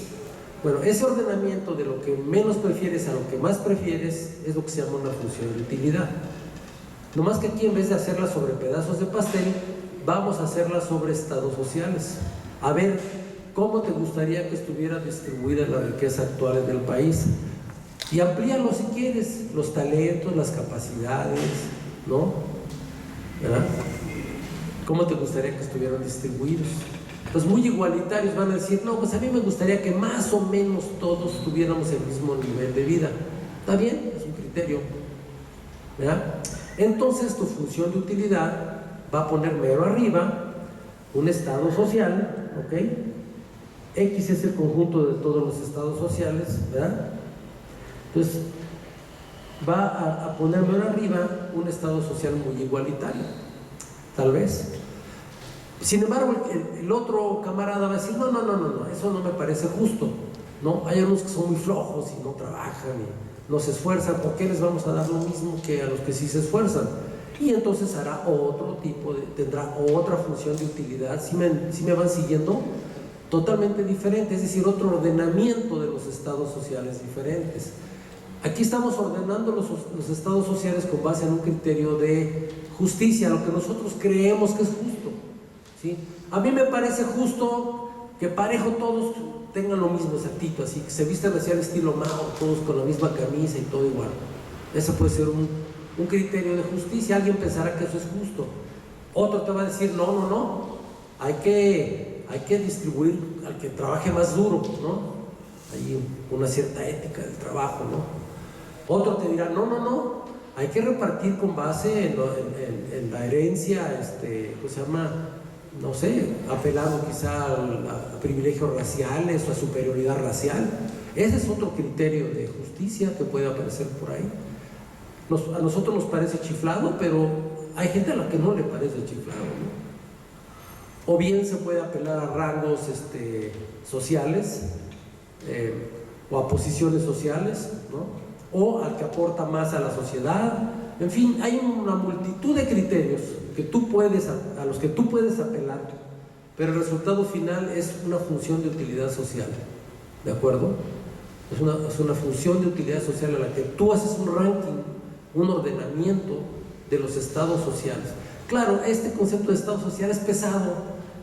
Bueno, ese ordenamiento de lo que menos prefieres a lo que más prefieres es lo que se llama una función de utilidad. No más que aquí, en vez de hacerla sobre pedazos de pastel, vamos a hacerla sobre estados sociales. A ver, ¿cómo te gustaría que estuviera distribuida la riqueza actual del país? Y amplíalo si quieres, los talentos, las capacidades, ¿no? ¿Verdad? ¿Cómo te gustaría que estuvieran distribuidos? Pues muy igualitarios, van a decir, no, pues a mí me gustaría que más o menos todos tuviéramos el mismo nivel de vida. ¿Está bien? Es un criterio, ¿verdad? Entonces tu función de utilidad va a poner mero arriba un estado social, ¿ok? X es el conjunto de todos los estados sociales, ¿verdad? Entonces va a poner mero arriba un estado social muy igualitario, tal vez. Sin embargo, el otro camarada va a decir, no, eso no me parece justo, ¿no? Hay algunos que son muy flojos y no trabajan y no se esfuerzan, ¿por qué les vamos a dar lo mismo que a los que sí se esfuerzan? Y entonces hará tendrá otra función de utilidad, si me van siguiendo, totalmente diferente, es decir, otro ordenamiento de los estados sociales diferentes. Aquí estamos ordenando los estados sociales con base en un criterio de justicia, lo que nosotros creemos que es justo, ¿sí? A mí me parece justo que parejo todos tengan lo mismo, exactito, así, que se vistan hacia el estilo Mao, todos con la misma camisa y todo igual. Ese puede ser un criterio de justicia. Alguien pensará que eso es justo. Otro te va a decir, no, hay que hay que distribuir al que trabaje más duro, ¿no? Hay una cierta ética del trabajo, ¿no? Otro te dirá, no, hay que repartir con base en la herencia, pues se llama, no sé, apelando quizá a privilegios raciales o a superioridad racial. Ese es otro criterio de justicia que puede aparecer por ahí. A nosotros nos parece chiflado, pero hay gente a la que no le parece chiflado, ¿no? O bien se puede apelar a rangos sociales, o a posiciones sociales, ¿no? O al que aporta más a la sociedad. En fin, hay una multitud de criterios que a los que tú puedes apelar, pero el resultado final es una función de utilidad social, ¿de acuerdo? Es una función de utilidad social a la que tú haces un ranking, un ordenamiento de los estados sociales. Claro, este concepto de estado social es pesado,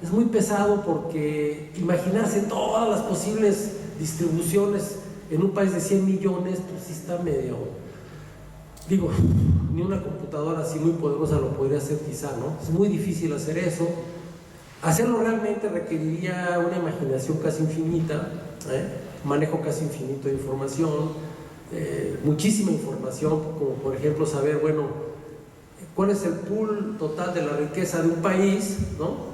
es muy pesado, porque imaginarse todas las posibles distribuciones en un país de 100 millones, pues sí está medio, digo, ni una computadora así muy poderosa lo podría hacer quizá, ¿no? Es muy difícil hacer eso. Hacerlo realmente requeriría una imaginación casi infinita, manejo casi infinito de información, muchísima información, como por ejemplo saber, bueno, cuál es el pool total de la riqueza de un país, ¿no?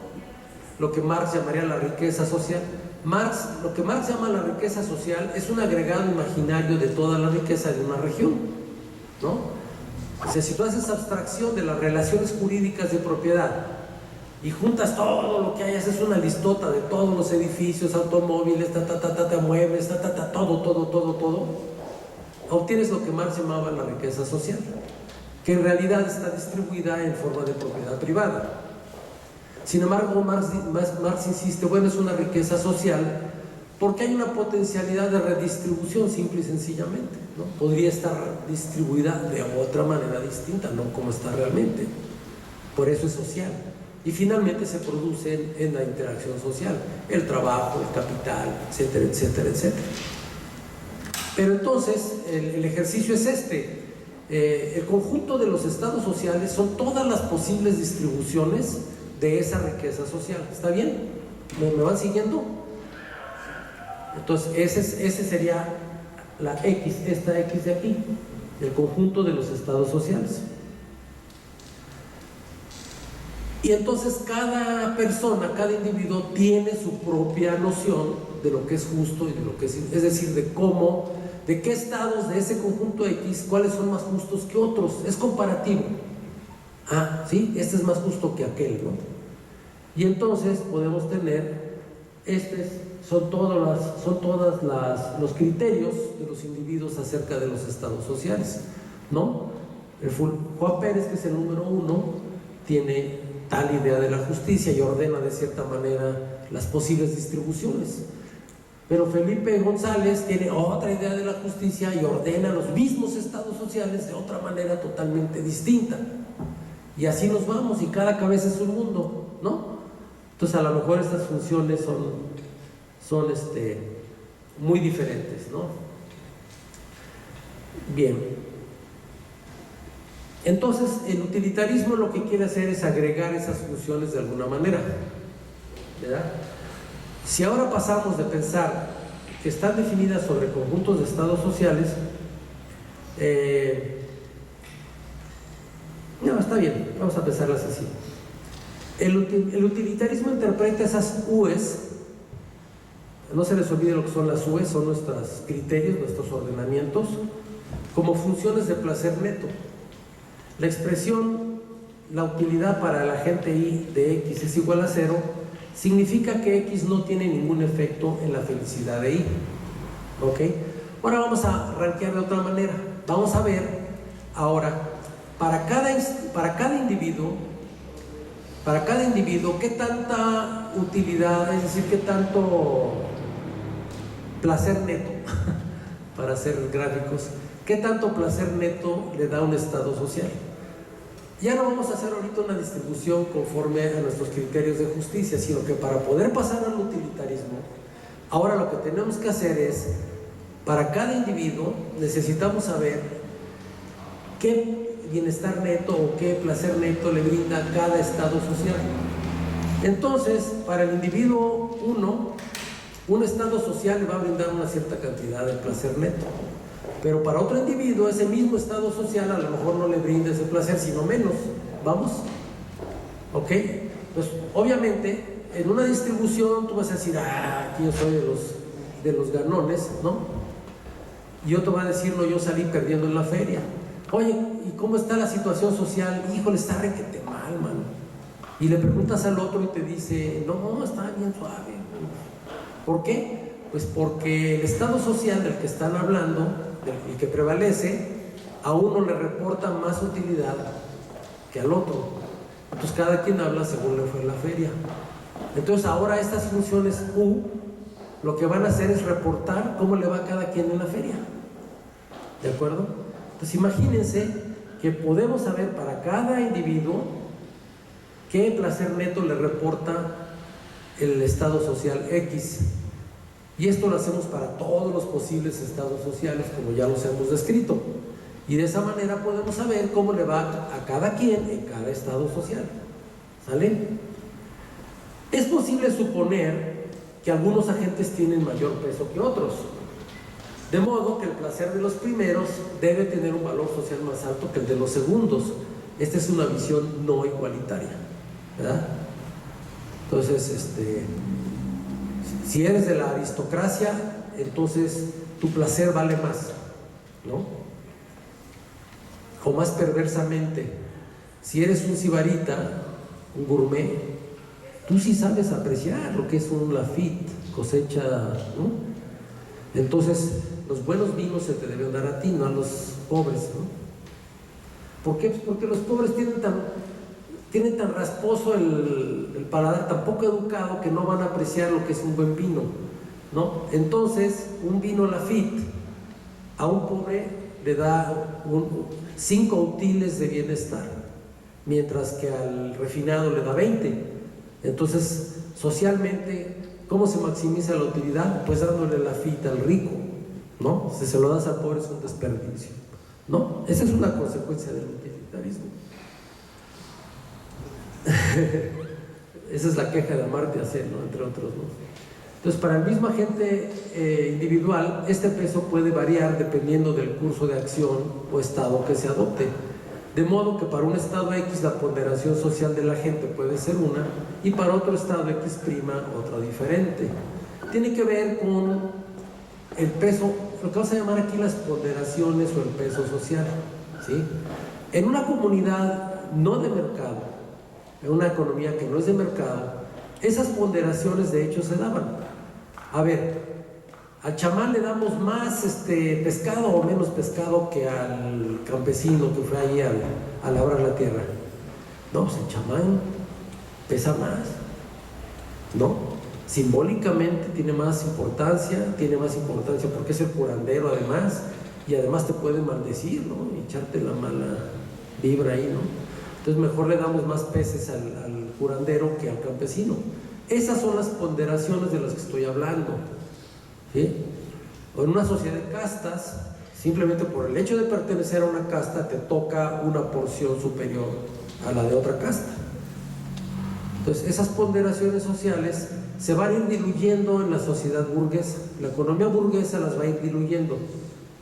Lo que Marx llamaría la riqueza social. Lo que Marx llama la riqueza social es un agregado imaginario de toda la riqueza de una región, ¿no? O sea, si tú haces abstracción de las relaciones jurídicas de propiedad y juntas todo lo que hay, haces una listota de todos los edificios, automóviles, muebles, todo, obtienes lo que Marx llamaba la riqueza social, que en realidad está distribuida en forma de propiedad privada. Sin embargo, Marx insiste, bueno, es una riqueza social porque hay una potencialidad de redistribución, simple y sencillamente, ¿no? Podría estar distribuida de otra manera distinta, no como está realmente. Por eso es social. Y finalmente se produce en la interacción social, el trabajo, el capital, etcétera, etcétera, etcétera. Pero entonces, el ejercicio es el conjunto de los estados sociales son todas las posibles distribuciones de esa riqueza social. ¿Está bien? ¿Me van siguiendo? Entonces ese sería la X, esta X de aquí, el conjunto de los estados sociales. Y entonces cada persona, cada individuo tiene su propia noción de lo que es justo y de lo que es decir, de qué estados de ese conjunto X, cuáles son más justos que otros. Es comparativo. Ah, sí, este es más justo que aquel, ¿no? Y entonces podemos tener, son todos los criterios de los individuos acerca de los estados sociales, ¿no? Juan Pérez, que es el número 1, tiene tal idea de la justicia y ordena de cierta manera las posibles distribuciones. Pero Felipe González tiene otra idea de la justicia y ordena los mismos estados sociales de otra manera totalmente distinta. Y así nos vamos, y cada cabeza es un mundo, ¿no? Entonces a lo mejor estas funciones son muy diferentes, ¿no? Bien. Entonces el utilitarismo lo que quiere hacer es agregar esas funciones de alguna manera, ¿verdad? Si ahora pasamos de pensar que están definidas sobre conjuntos de estados sociales, no, está bien, vamos a pensarlas así. El utilitarismo interpreta esas UEs, no se les olvide lo que son las UEs, son nuestros criterios, nuestros ordenamientos, como funciones de placer neto. La expresión, la utilidad para el agente I de X es igual a 0, significa que X no tiene ningún efecto en la felicidad de Y. ¿Ok? Ahora vamos a rankear de otra manera. Vamos a ver ahora, para cada individuo, qué tanta utilidad, es decir, qué tanto placer neto, para hacer gráficos, qué tanto placer neto le da un estado social. Ya no vamos a hacer ahorita una distribución conforme a nuestros criterios de justicia, sino que para poder pasar al utilitarismo, ahora lo que tenemos que hacer es, para cada individuo necesitamos saber qué bienestar neto o qué placer neto le brinda cada estado social. Entonces, para el individuo un estado social le va a brindar una cierta cantidad de placer neto, pero para otro individuo ese mismo estado social a lo mejor no le brinda ese placer, sino menos. ¿Vamos? ¿Ok? Pues obviamente en una distribución tú vas a decir, aquí yo soy de los ganones, ¿no? Y otro va a decir, no, yo salí perdiendo en la feria. Oye, ¿y cómo está la situación social? Híjole, está requete mal, mano. Y le preguntas al otro y te dice, no, está bien suave. ¿Por qué? Pues porque el estado social del que están hablando, el que prevalece, a uno le reporta más utilidad que al otro. Entonces cada quien habla según le fue en la feria. Entonces ahora estas funciones U lo que van a hacer es reportar cómo le va a cada quien en la feria. ¿De acuerdo? Entonces imagínense que podemos saber para cada individuo qué placer neto le reporta el estado social X. Y esto lo hacemos para todos los posibles estados sociales, como ya los hemos descrito. Y de esa manera podemos saber cómo le va a cada quien en cada estado social. ¿Sale? Es posible suponer que algunos agentes tienen mayor peso que otros, de modo que el placer de los primeros debe tener un valor social más alto que el de los segundos. Esta es una visión no igualitaria, ¿verdad? Entonces, si eres de la aristocracia, entonces tu placer vale más, ¿no? O más perversamente, si eres un sibarita, un gourmet, tú sí sabes apreciar lo que es un Lafite, cosecha, ¿no? Entonces, los buenos vinos se te deben dar a ti, no a los pobres, ¿no? ¿Por qué? Pues porque los pobres tienen tan rasposo el paladar, tan poco educado, que no van a apreciar lo que es un buen vino, ¿no? Entonces, un vino Lafite a un pobre le da 5 utiles de bienestar, mientras que al refinado le da 20. Entonces, socialmente, ¿cómo se maximiza la utilidad? Pues dándole Lafite al rico, ¿no? Si se lo das al pobre es un desperdicio, ¿no? Esa es una consecuencia del utilitarismo. Esa es la queja de Amartya Sen, ¿no? Entre otros, ¿no? Entonces, para el mismo agente individual, este peso puede variar dependiendo del curso de acción o estado que se adopte. De modo que para un estado X la ponderación social de la gente puede ser una, y para otro estado X' otra diferente. Tiene que ver con el peso, lo que vamos a llamar aquí las ponderaciones o el peso social, ¿sí? En una comunidad no de mercado, en una economía que no es de mercado, esas ponderaciones de hecho se daban. A ver, al chamán le damos más pescado o menos pescado que al campesino que fue ahí a labrar la tierra. No, pues el chamán pesa más, ¿no? Simbólicamente tiene más importancia porque es el curandero además, y además te puede maldecir, ¿no? Y echarte la mala vibra ahí, ¿no? Entonces mejor le damos más peces al curandero que al campesino. Esas son las ponderaciones de las que estoy hablando, ¿sí? O en una sociedad de castas, simplemente por el hecho de pertenecer a una casta te toca una porción superior a la de otra casta. Entonces esas ponderaciones sociales se van a ir diluyendo en la sociedad burguesa. La economía burguesa las va a ir diluyendo,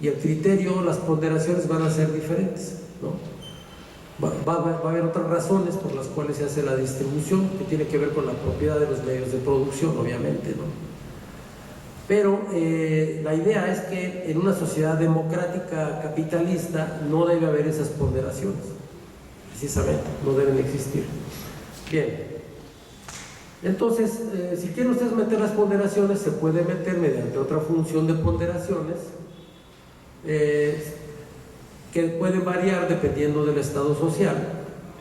y el criterio, las ponderaciones van a ser diferentes, ¿no? Va a haber otras razones por las cuales se hace la distribución, que tiene que ver con la propiedad de los medios de producción, obviamente, ¿no? Pero la idea es que en una sociedad democrática capitalista no debe haber esas ponderaciones, precisamente, no deben existir. Bien, entonces, si quieren ustedes meter las ponderaciones, se puede meter mediante otra función de ponderaciones, que pueden variar dependiendo del estado social,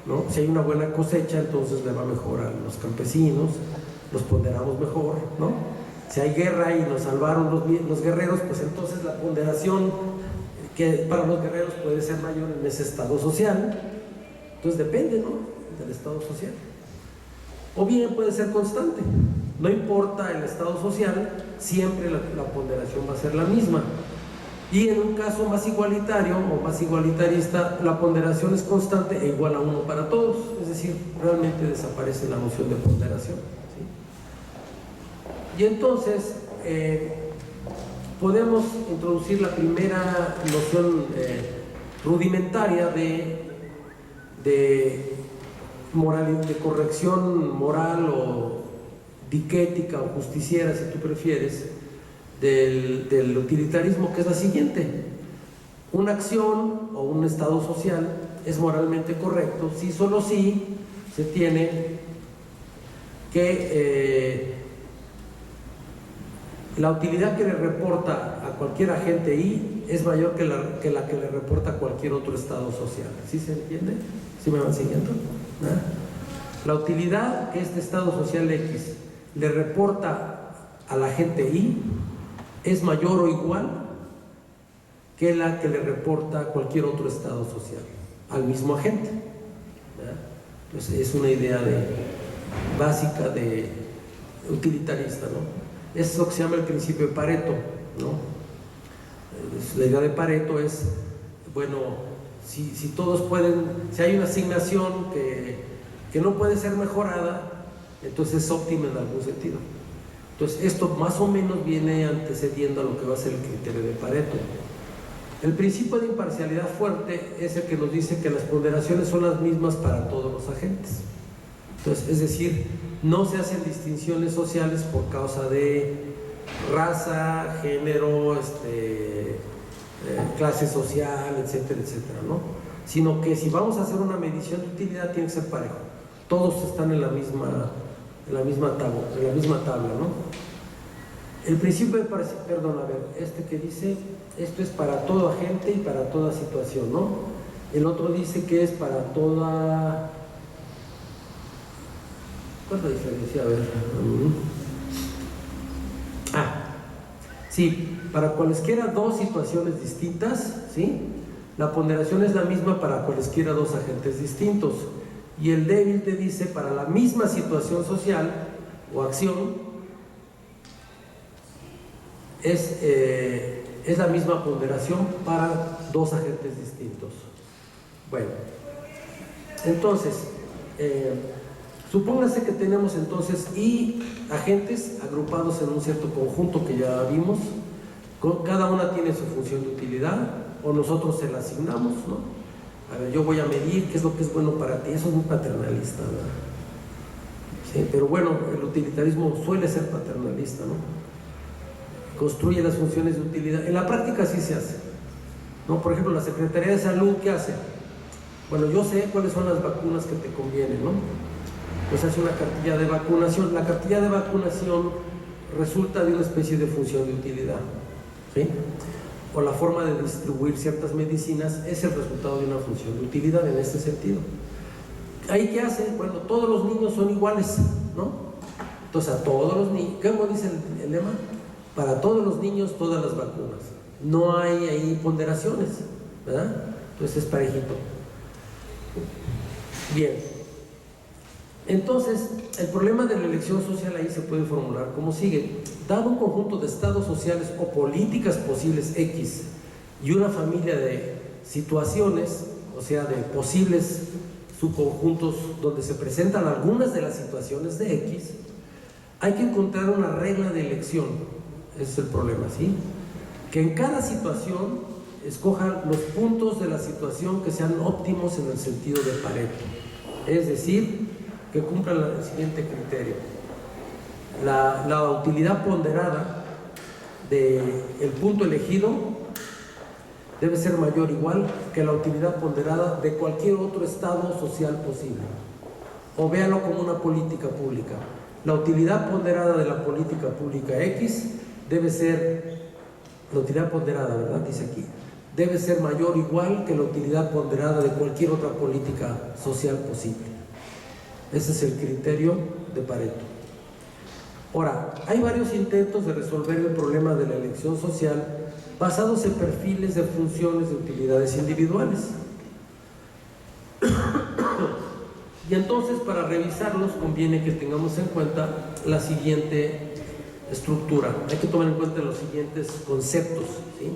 ¿no? Si hay una buena cosecha, entonces le va mejor a los campesinos, los ponderamos mejor, ¿no? Si hay guerra y nos salvaron los guerreros, pues entonces la ponderación que para los guerreros puede ser mayor en ese estado social. Entonces depende, ¿no?, del estado social. O bien puede ser constante, no importa el estado social, siempre la ponderación va a ser la misma. Y en un caso más igualitario o más igualitarista, la ponderación es constante e igual a 1 para todos, es decir, realmente desaparece la noción de ponderación, ¿sí? Y entonces podemos introducir la primera noción rudimentaria de corrección moral o diquética o justiciera, si tú prefieres, del utilitarismo, que es la siguiente: una acción o un estado social es moralmente correcto si solo si se tiene que la utilidad que le reporta a cualquier agente I es mayor que la que le reporta a cualquier otro estado social. ¿Sí se entiende? ¿Sí me van siguiendo? La utilidad que este estado social X le reporta al agente Y es mayor o igual que la que le reporta a cualquier otro estado social al mismo agente. Entonces es una idea básica de utilitarista, ¿no? Es lo que se llama el principio de Pareto, ¿no? La idea de Pareto es, bueno, si todos pueden, si hay una asignación que no puede ser mejorada, entonces es óptima en algún sentido. Entonces esto más o menos viene antecediendo a lo que va a ser el criterio de Pareto. El principio de imparcialidad fuerte es el que nos dice que las ponderaciones son las mismas para todos los agentes. Entonces, es decir, no se hacen distinciones sociales por causa de raza, género, clase social, etcétera, etcétera, ¿no? Sino que si vamos a hacer una medición de utilidad tiene que ser parejo. Todos están en la misma tabla, ¿no? El principio de perdón, a ver, que dice, esto es para todo agente y para toda situación, ¿no? El otro dice que es para toda... ¿Cuál es la diferencia? A ver. Sí, para cualesquiera dos situaciones distintas, ¿sí? La ponderación es la misma para cualesquiera dos agentes distintos. Y el débil te dice, para la misma situación social o acción, es la misma ponderación para dos agentes distintos. Bueno, entonces, supóngase que tenemos entonces y agentes agrupados en un cierto conjunto que ya vimos, cada una tiene su función de utilidad, o nosotros se la asignamos, ¿no? A ver, yo voy a medir qué es lo que es bueno para ti. Eso es muy paternalista, ¿verdad? Sí, pero bueno, el utilitarismo suele ser paternalista, ¿no? Construye las funciones de utilidad. En la práctica sí se hace, ¿no? Por ejemplo, la Secretaría de Salud, ¿qué hace? Bueno, yo sé cuáles son las vacunas que te convienen, ¿no? Pues hace una cartilla de vacunación. La cartilla de vacunación resulta de una especie de función de utilidad, ¿sí? O la forma de distribuir ciertas medicinas es el resultado de una función de utilidad en este sentido. ¿Ahí qué hace? Bueno, todos los niños son iguales, ¿no? Entonces a todos los niños, ¿cómo dice el lema? Para todos los niños, todas las vacunas. No hay ahí ponderaciones, ¿verdad? Entonces es parejito. Bien. Entonces, el problema de la elección social ahí se puede formular como sigue. Dado un conjunto de estados sociales o políticas posibles X y una familia de situaciones, o sea, de posibles subconjuntos donde se presentan algunas de las situaciones de X, hay que encontrar una regla de elección. Ese es el problema, ¿sí? Que en cada situación escojan los puntos de la situación que sean óptimos en el sentido de Pareto. Es decir, que cumplan el siguiente criterio. La utilidad ponderada del punto elegido debe ser mayor o igual que la utilidad ponderada de cualquier otro estado social posible. O véalo como una política pública. La utilidad ponderada de la política pública X debe ser, la utilidad ponderada, ¿verdad? Dice aquí, debe ser mayor o igual que la utilidad ponderada de cualquier otra política social posible. Ese es el criterio de Pareto. Ahora, hay varios intentos de resolver el problema de la elección social basados en perfiles de funciones de utilidades individuales. Y entonces, para revisarlos, conviene que tengamos en cuenta la siguiente estructura. Hay que tomar en cuenta los siguientes conceptos, ¿sí?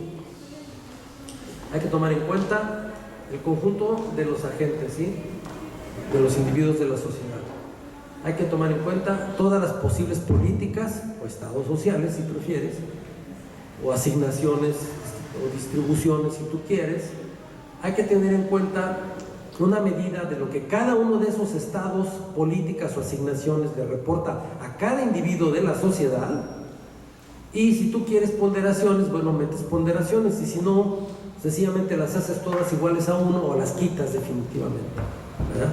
Hay que tomar en cuenta el conjunto de los agentes, ¿sí? De los individuos de la sociedad. hay que tomar en cuenta todas las posibles políticas o estados sociales, si prefieres, o asignaciones o distribuciones, si tú quieres. Hay que tener en cuenta una medida de lo que cada uno de esos estados, políticas o asignaciones le reporta a cada individuo de la sociedad. Y si tú quieres ponderaciones, bueno, metes ponderaciones, y si no, sencillamente las haces todas iguales a uno o las quitas definitivamente, ¿verdad?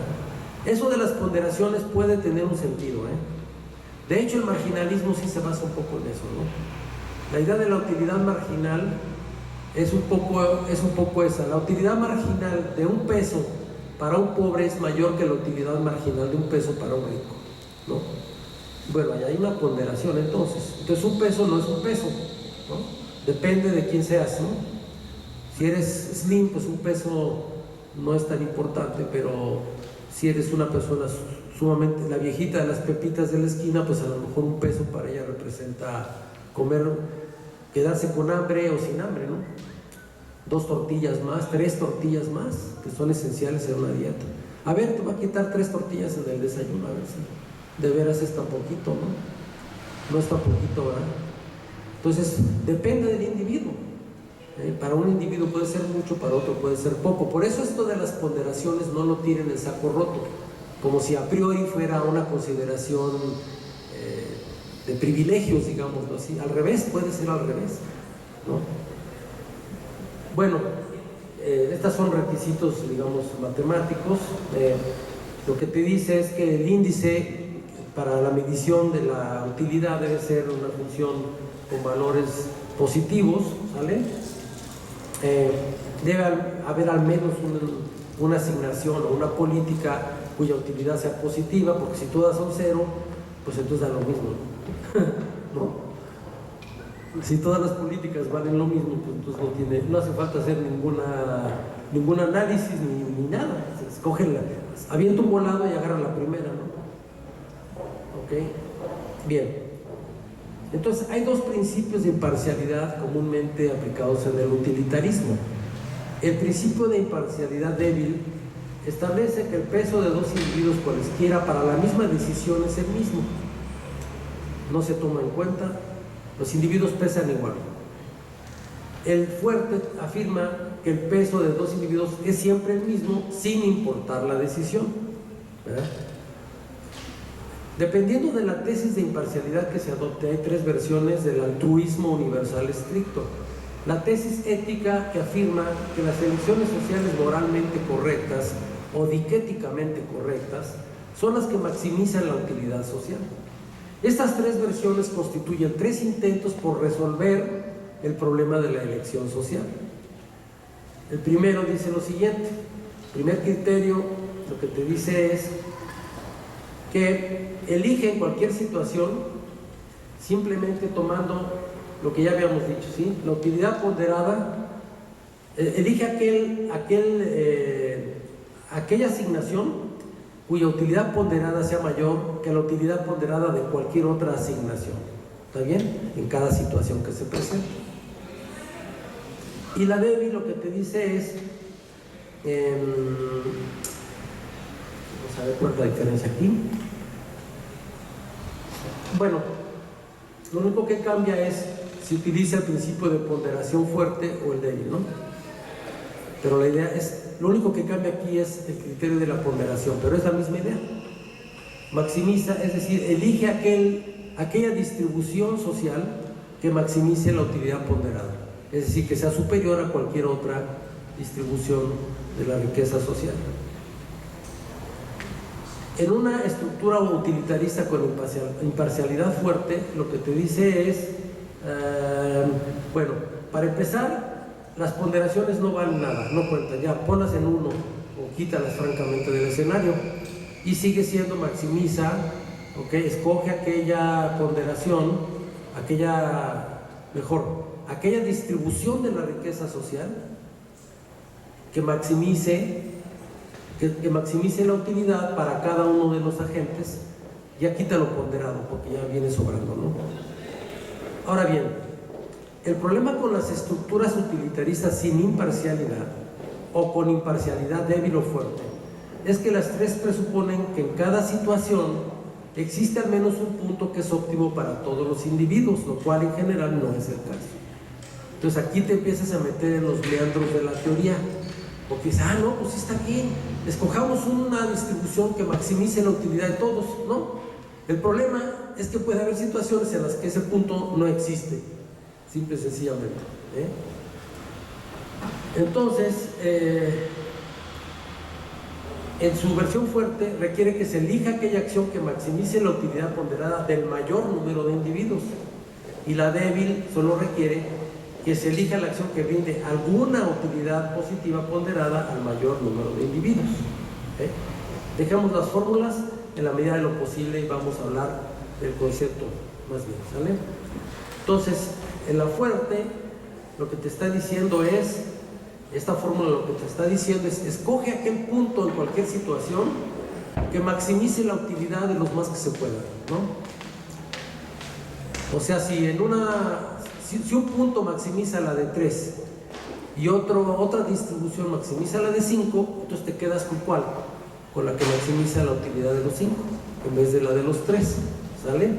Eso de las ponderaciones puede tener un sentido, ¿eh? De hecho, el marginalismo sí se basa un poco en eso, ¿no? La idea de la utilidad marginal es un poco esa. La utilidad marginal de un peso para un pobre es mayor que la utilidad marginal de un peso para un rico, ¿no? Bueno, ahí hay una ponderación entonces. Entonces un peso no es un peso, ¿no? Depende de quién seas, ¿no? Si eres slim, pues un peso no es tan importante, pero si eres una persona sumamente, la viejita de las pepitas de la esquina, pues a lo mejor un peso para ella representa comer, quedarse con hambre o sin hambre, ¿no? 2 tortillas más, 3 tortillas más, que son esenciales en una dieta. A ver, te va a quitar 3 tortillas en el desayuno, a ver si de veras es tan poquito, ¿no? No es tan poquito, ¿verdad? Entonces, depende del individuo. Para un individuo puede ser mucho, para otro puede ser poco. Por eso esto de las ponderaciones no lo tiren en saco roto, como si a priori fuera una consideración de privilegios, digámoslo así. Al revés, puede ser al revés, ¿no? Bueno, estos son requisitos, digamos, matemáticos. Lo que te dice es que el índice para la medición de la utilidad debe ser una función con valores positivos, ¿sale? Debe haber al menos una asignación o una política cuya utilidad sea positiva, porque si todas son 0, pues entonces da lo mismo, ¿no? Si todas las políticas valen lo mismo, pues entonces no hace falta hacer ningún análisis ni nada. Se escoge avienta un volado y agarra la primera, ¿no? ¿Ok? Bien. Entonces hay 2 principios de imparcialidad comúnmente aplicados en el utilitarismo. El principio de imparcialidad débil establece que el peso de 2 individuos cualesquiera para la misma decisión es el mismo. No se toma en cuenta. Los individuos pesan igual. El fuerte afirma que el peso de 2 individuos es siempre el mismo, sin importar la decisión, ¿verdad? Dependiendo de la tesis de imparcialidad que se adopte, hay 3 versiones del altruismo universal estricto. La tesis ética, que afirma que las elecciones sociales moralmente correctas o diquéticamente correctas son las que maximizan la utilidad social. Estas 3 versiones constituyen 3 intentos por resolver el problema de la elección social. El primero dice lo siguiente: el primer criterio lo que te dice es que elige en cualquier situación simplemente tomando lo que ya habíamos dicho, ¿sí? La utilidad ponderada, elige aquella asignación cuya utilidad ponderada sea mayor que la utilidad ponderada de cualquier otra asignación, ¿está bien? En cada situación que se presente. Y la débil lo que te dice es, vamos a ver cuál es la diferencia aquí. Bueno, lo único que cambia es si utiliza el principio de ponderación fuerte o el débil, ¿no? Pero la idea es, lo único que cambia aquí es el criterio de la ponderación, pero es la misma idea. Maximiza, es decir, elige aquella distribución social que maximice la utilidad ponderada, es decir, que sea superior a cualquier otra distribución de la riqueza social. En una estructura utilitarista con imparcialidad fuerte, lo que te dice es, bueno, para empezar, las ponderaciones no valen nada, no cuentan, ya ponlas en 1 o quítalas francamente del escenario, y sigue siendo maximiza, ¿ok? Escoge aquella ponderación, aquella distribución de la riqueza social que maximice la utilidad para cada uno de los agentes. Ya quita lo ponderado porque ya viene sobrando, ¿no? Ahora bien, el problema con las estructuras utilitaristas sin imparcialidad o con imparcialidad débil o fuerte es que las 3 presuponen que en cada situación existe al menos un punto que es óptimo para todos los individuos, lo cual en general no es el caso. Entonces aquí te empiezas a meter en los meandros de la teoría, porque dices, no, pues está bien, escojamos una distribución que maximice la utilidad de todos, ¿no? El problema es que puede haber situaciones en las que ese punto no existe, simple y sencillamente, ¿eh? Entonces, en su versión fuerte requiere que se elija aquella acción que maximice la utilidad ponderada del mayor número de individuos, y la débil solo requiere que se elija la acción que brinde alguna utilidad positiva ponderada al mayor número de individuos, ¿eh? Dejamos las fórmulas en la medida de lo posible y vamos a hablar del concepto más bien, ¿sale? Entonces, en la fuerte, lo que te está diciendo es, esta fórmula lo que te está diciendo es, escoge aquel punto en cualquier situación que maximice la utilidad de los más que se pueda, ¿no? O sea, si un punto maximiza la de 3 y otra distribución maximiza la de 5, entonces te quedas con ¿cuál? Con la que maximiza la utilidad de los 5 en vez de la de los 3, ¿sale?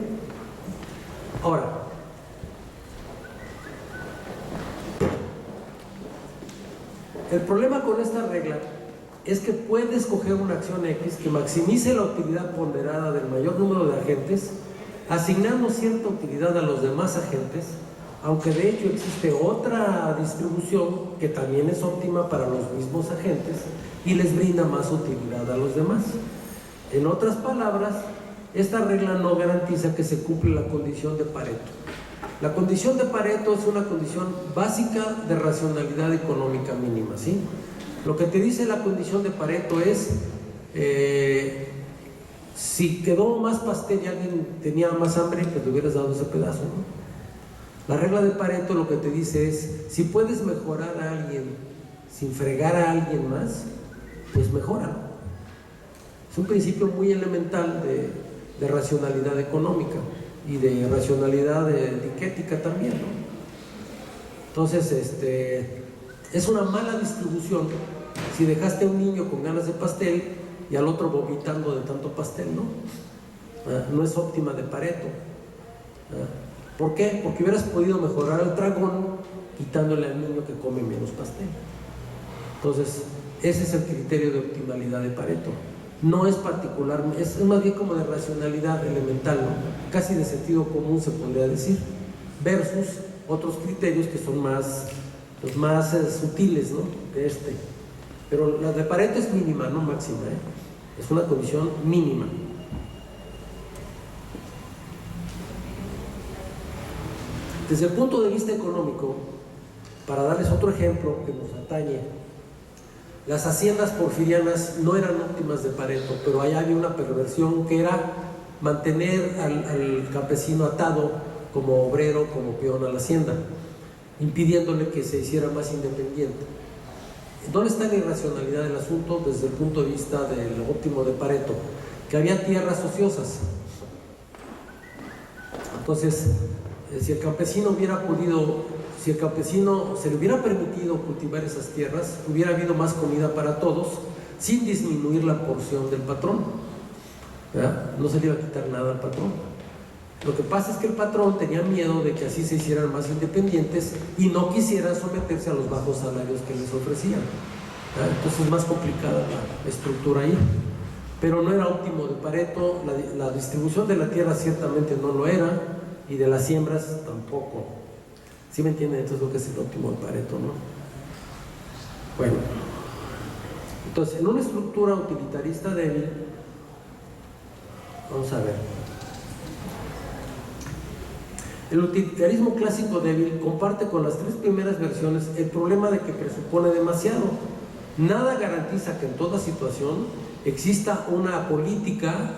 Ahora, el problema con esta regla es que puedes escoger una acción X que maximice la utilidad ponderada del mayor número de agentes, asignando cierta utilidad a los demás agentes, aunque de hecho existe otra distribución que también es óptima para los mismos agentes y les brinda más utilidad a los demás. En otras palabras, esta regla no garantiza que se cumpla la condición de Pareto. La condición de Pareto es una condición básica de racionalidad económica mínima, ¿sí? Lo que te dice la condición de Pareto es si quedó más pastel y alguien tenía más hambre, pues le hubieras dado ese pedazo, ¿no? La regla de Pareto lo que te dice es, si puedes mejorar a alguien sin fregar a alguien más, pues mejóralo. Es un principio muy elemental de racionalidad económica y de racionalidad etiquética también, ¿no? Entonces, es una mala distribución si dejaste a un niño con ganas de pastel y al otro vomitando de tanto pastel, ¿no? No es óptima de Pareto. ¿Por qué? Porque hubieras podido mejorar al dragón quitándole al niño que come menos pastel. Entonces, ese es el criterio de optimalidad de Pareto. No es particular, es más bien como de racionalidad elemental, ¿no? Casi de sentido común se podría decir, versus otros criterios que son más sutiles, ¿no? Pero la de Pareto es mínima, no máxima, ¿eh? Es una condición mínima. Desde el punto de vista económico, para darles otro ejemplo que nos atañe, las haciendas porfirianas no eran óptimas de Pareto, pero allá había una perversión que era mantener al campesino atado como obrero, como peón a la hacienda, impidiéndole que se hiciera más independiente. ¿Dónde está la irracionalidad del asunto desde el punto de vista del óptimo de Pareto? Que había tierras ociosas. Entonces, si el campesino se le hubiera permitido cultivar esas tierras, hubiera habido más comida para todos sin disminuir la porción del patrón, ¿verdad? No se le iba a quitar nada al patrón. Lo que pasa es que el patrón tenía miedo de que así se hicieran más independientes y no quisieran someterse a los bajos salarios que les ofrecían, ¿verdad? Entonces es más complicada la estructura ahí. Pero no era óptimo de Pareto, la distribución de la tierra ciertamente no lo era, y de las siembras tampoco. ¿Sí me entienden? Entonces lo que es el óptimo de Pareto, ¿no? Bueno, entonces en una estructura utilitarista débil, vamos a ver, el utilitarismo clásico débil comparte con las tres primeras versiones el problema de que presupone demasiado. Nada garantiza que en toda situación exista una política,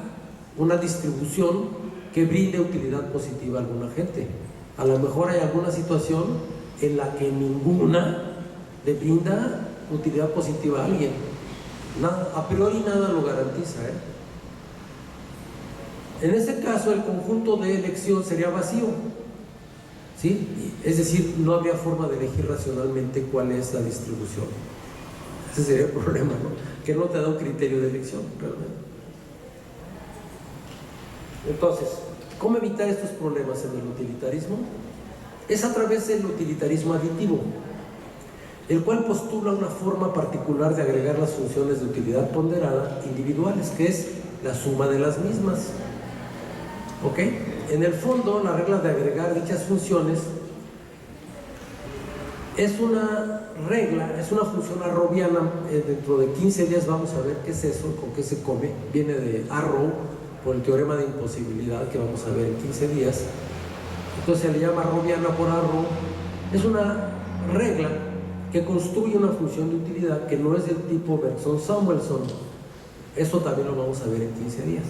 una distribución que brinde utilidad positiva a alguna gente. A lo mejor hay alguna situación en la que ninguna le brinda utilidad positiva a alguien. Nada, a priori nada lo garantiza, ¿eh? En ese caso, el conjunto de elección sería vacío, ¿sí? Es decir, no habría forma de elegir racionalmente cuál es la distribución. Ese sería el problema, ¿no? Que no te da un criterio de elección realmente. Entonces, ¿cómo evitar estos problemas en el utilitarismo? Es a través del utilitarismo aditivo, el cual postula una forma particular de agregar las funciones de utilidad ponderada individuales, que es la suma de las mismas. ¿Ok? En el fondo, la regla de agregar dichas funciones es una regla, es una función arrowiana. Dentro de 15 días vamos a ver qué es eso, con qué se come. Viene de Arrow, por el teorema de imposibilidad que vamos a ver en 15 días. Entonces se le llama arrowiana por Arrow. Es una regla que construye una función de utilidad que no es del tipo Bergson-Samuelson. Eso también lo vamos a ver en 15 días.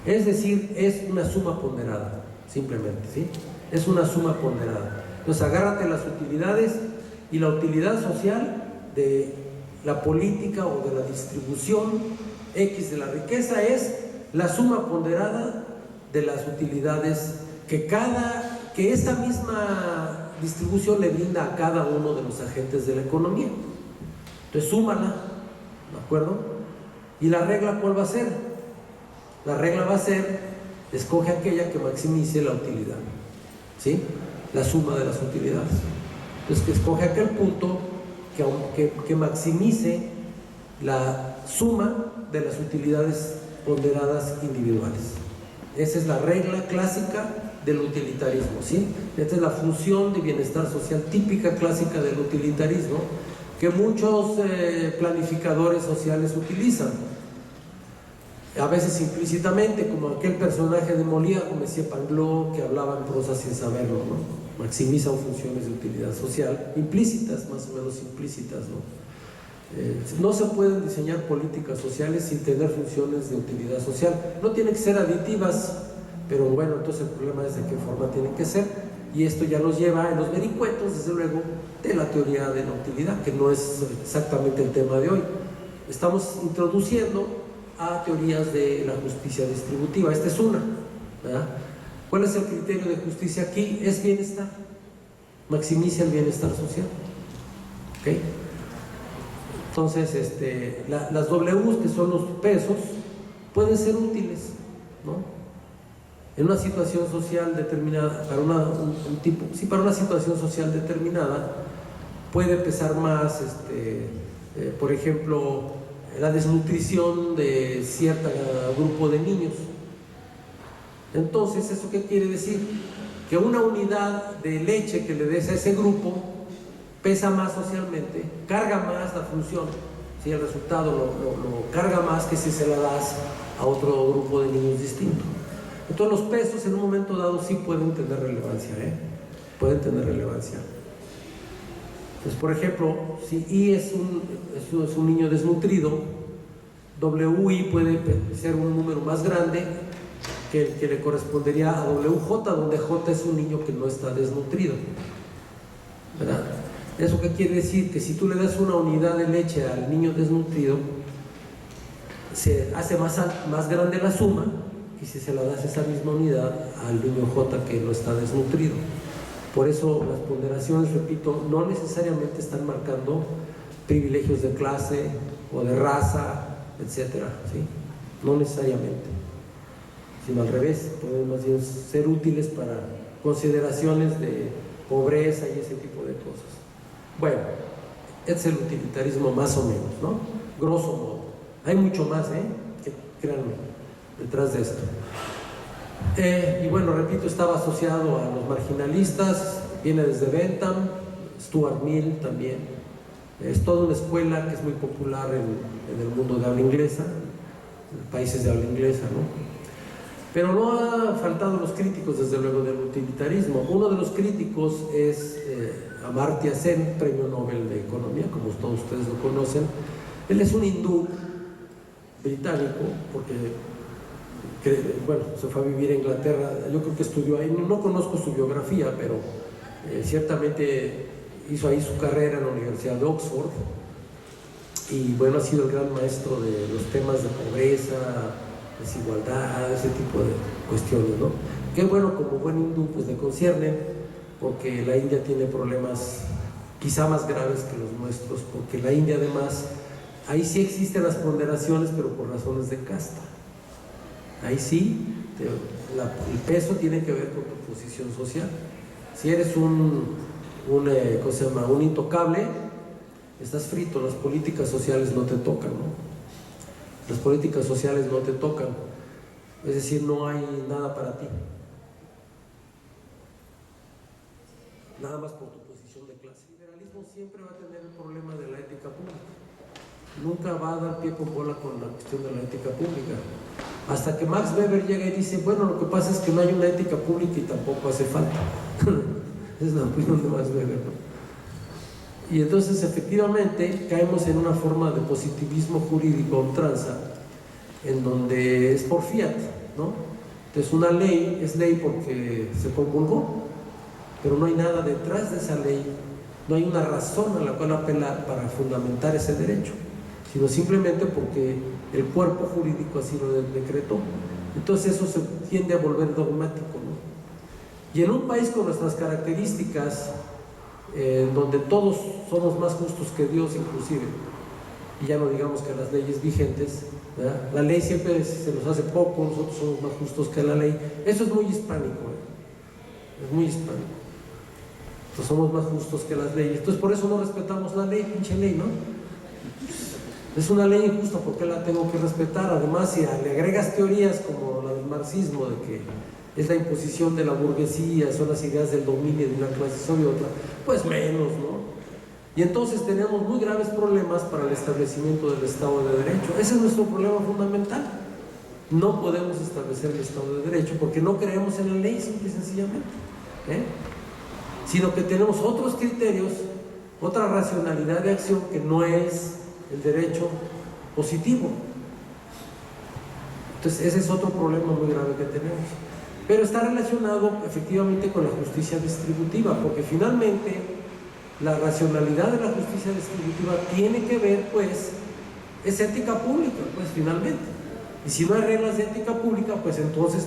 Es decir, es una suma ponderada, simplemente, ¿sí? Es una suma ponderada. Entonces agárrate las utilidades, y la utilidad social de la política o de la distribución X de la riqueza es la suma ponderada de las utilidades que esta misma distribución le brinda a cada uno de los agentes de la economía. Entonces súmala, ¿de acuerdo? ¿Y la regla cuál va a ser? La regla va a ser, escoge aquella que maximice la utilidad, ¿sí? La suma de las utilidades. Entonces, que escoge aquel punto que maximice la suma de las utilidades ponderadas individuales. Esa es la regla clásica del utilitarismo, ¿sí? Esta es la función de bienestar social típica clásica del utilitarismo que muchos planificadores sociales utilizan, a veces implícitamente, como aquel personaje de Molière, como decía Pangloss, que hablaba en prosa sin saberlo, ¿no? Maximizan funciones de utilidad social, implícitas, más o menos implícitas, ¿no? No se pueden diseñar políticas sociales sin tener funciones de utilidad social. No tienen que ser aditivas, pero bueno, entonces el problema es de qué forma tienen que ser, y esto ya nos lleva en los vericuetos, desde luego, de la teoría de la utilidad, que no es exactamente el tema de hoy. Estamos introduciendo a teorías de la justicia distributiva. Esta es una, ¿verdad? ¿Cuál es el criterio de justicia aquí? Es bienestar, maximiza el bienestar social, ¿ok? Entonces, las Ws, que son los pesos, pueden ser útiles, ¿no? En una situación social determinada, para una situación social determinada, puede pesar más, por ejemplo, la desnutrición de cierto grupo de niños. Entonces, ¿eso qué quiere decir? Que una unidad de leche que le des a ese grupo pesa más socialmente, carga más la función, ¿sí? El resultado lo carga más que si se la das a otro grupo de niños distinto. Entonces los pesos en un momento dado sí pueden tener relevancia, pueden tener relevancia. Entonces, por ejemplo, si I es un niño desnutrido, WI puede ser un número más grande que el que le correspondería a WJ, donde J es un niño que no está desnutrido, ¿verdad? ¿Eso qué quiere decir? Que si tú le das una unidad de leche al niño desnutrido, se hace más grande la suma que si se la das esa misma unidad al niño J que no está desnutrido. Por eso las ponderaciones, repito, no necesariamente están marcando privilegios de clase o de raza, etcétera, ¿sí? No necesariamente, sino al revés, pueden más bien ser útiles para consideraciones de pobreza y ese tipo de cosas. Bueno, es el utilitarismo más o menos, ¿no? Grosso modo. Hay mucho más, créanme, detrás de esto. Y bueno, repito, estaba asociado a los marginalistas, viene desde Bentham, Stuart Mill también. Es toda una escuela que es muy popular en el mundo de habla inglesa, en países de habla inglesa, ¿no? Pero no ha faltado los críticos, desde luego, del utilitarismo. Uno de los críticos es Amartya Sen, premio Nobel de Economía, como todos ustedes lo conocen. Él es un hindú británico, porque se fue a vivir a Inglaterra. Yo creo que estudió ahí, no conozco su biografía, pero ciertamente hizo ahí su carrera en la Universidad de Oxford, y bueno, ha sido el gran maestro de los temas de pobreza, desigualdad, ese tipo de cuestiones, ¿no? Que bueno, como buen hindú, pues le conciernen, porque la India tiene problemas quizá más graves que los nuestros, porque la India además, ahí sí existen las ponderaciones, pero por razones de casta. Ahí sí, El peso tiene que ver con tu posición social. Si eres un intocable, estás frito, las políticas sociales no te tocan, ¿no? Las políticas sociales no te tocan, es decir, no hay nada para ti, nada más por tu posición de clase. El liberalismo siempre va a tener el problema de la ética pública, nunca va a dar pie con bola con la cuestión de la ética pública, hasta que Max Weber llega y dice, bueno, lo que pasa es que no hay una ética pública y tampoco hace falta. Es la opinión de Max Weber, ¿no? Y entonces efectivamente caemos en una forma de positivismo jurídico a ultranza, en donde es por fiat, ¿no? Entonces una ley es ley porque se promulgó, pero no hay nada detrás de esa ley, no hay una razón a la cual apelar para fundamentar ese derecho, sino simplemente porque el cuerpo jurídico así lo decretó. Entonces eso se tiende a volver dogmático, ¿no? Y en un país con nuestras características, donde todos somos más justos que Dios inclusive, y ya no digamos que las leyes vigentes, ¿verdad? La ley siempre se nos hace poco, nosotros somos más justos que la ley. Eso es muy hispánico, es muy hispánico. Entonces somos más justos que las leyes, entonces por eso no respetamos la ley, pinche ley, ¿no? Es una ley injusta, ¿por qué la tengo que respetar? Además, si le agregas teorías como la del marxismo, de que es la imposición de la burguesía, son las ideas del dominio de una clase sobre otra, pues menos, ¿no? Y entonces tenemos muy graves problemas para el establecimiento del Estado de Derecho. Ese es nuestro problema fundamental. No podemos establecer el Estado de Derecho porque no creemos en la ley, simple y sencillamente, sino que tenemos otros criterios, otra racionalidad de acción que no es el derecho positivo. Entonces ese es otro problema muy grave que tenemos. Pero está relacionado efectivamente con la justicia distributiva, porque finalmente la racionalidad de la justicia distributiva tiene que ver, pues, es ética pública, pues, finalmente. Y si no hay reglas de ética pública, pues entonces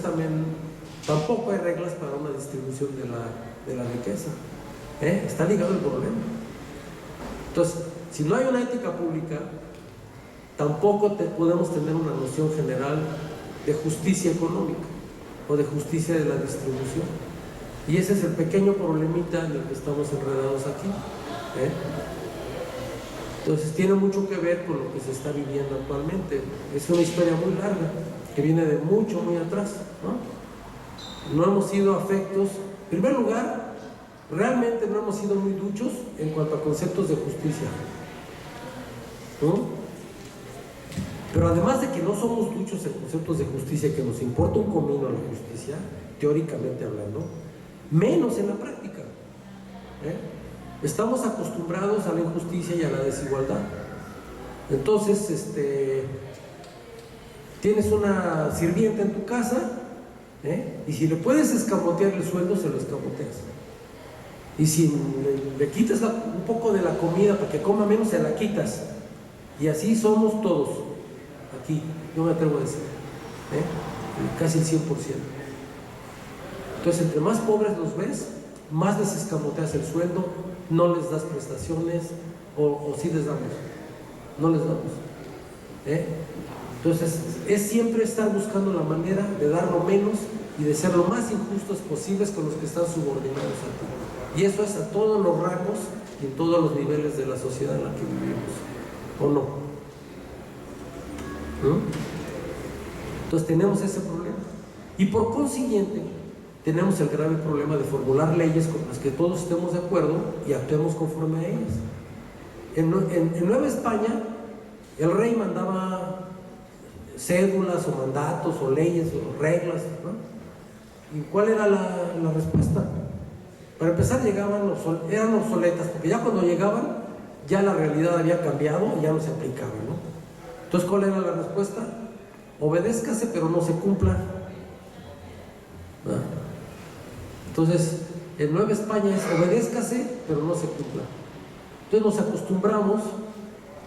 tampoco hay reglas para una distribución de la riqueza. Está ligado el problema. Entonces, si no hay una ética pública, tampoco podemos tener una noción general de justicia económica o de justicia de la distribución. Y ese es el pequeño problemita en el que estamos enredados aquí. Entonces tiene mucho que ver con lo que se está viviendo actualmente. Es una historia muy larga, que viene de mucho, muy atrás, ¿no? No hemos sido afectos. En primer lugar, realmente no hemos sido muy duchos en cuanto a conceptos de justicia, ¿no? Pero además de que no somos duchos en conceptos de justicia, que nos importa un comino la justicia, teóricamente hablando, menos en la práctica. Estamos acostumbrados a la injusticia y a la desigualdad. Entonces, tienes una sirvienta en tu casa, y si le puedes escamotear el sueldo, se lo escamoteas. Y si le quitas un poco de la comida para que coma menos, se la quitas. Y así somos todos aquí, yo me atrevo a decir, casi el 100%. Entonces, entre más pobres los ves, más les escamoteas el sueldo, no les das prestaciones, o sí les damos, no les damos. Entonces, es siempre estar buscando la manera de dar lo menos y de ser lo más injustos posibles con los que están subordinados a ti. Y eso es a todos los rangos y en todos los niveles de la sociedad en la que vivimos, ¿o no? Entonces tenemos ese problema. Y por consiguiente, tenemos el grave problema de formular leyes con las que todos estemos de acuerdo y actuemos conforme a ellas. En Nueva España, el rey mandaba cédulas o mandatos o leyes o reglas, ¿no? ¿Y cuál era la respuesta? Para empezar, eran obsoletas, porque ya cuando llegaban, ya la realidad había cambiado y ya no se aplicaban, ¿no? Entonces, ¿cuál era la respuesta? Obedézcase, pero no se cumpla. Entonces, en Nueva España es obedézcase, pero no se cumpla. Entonces nos acostumbramos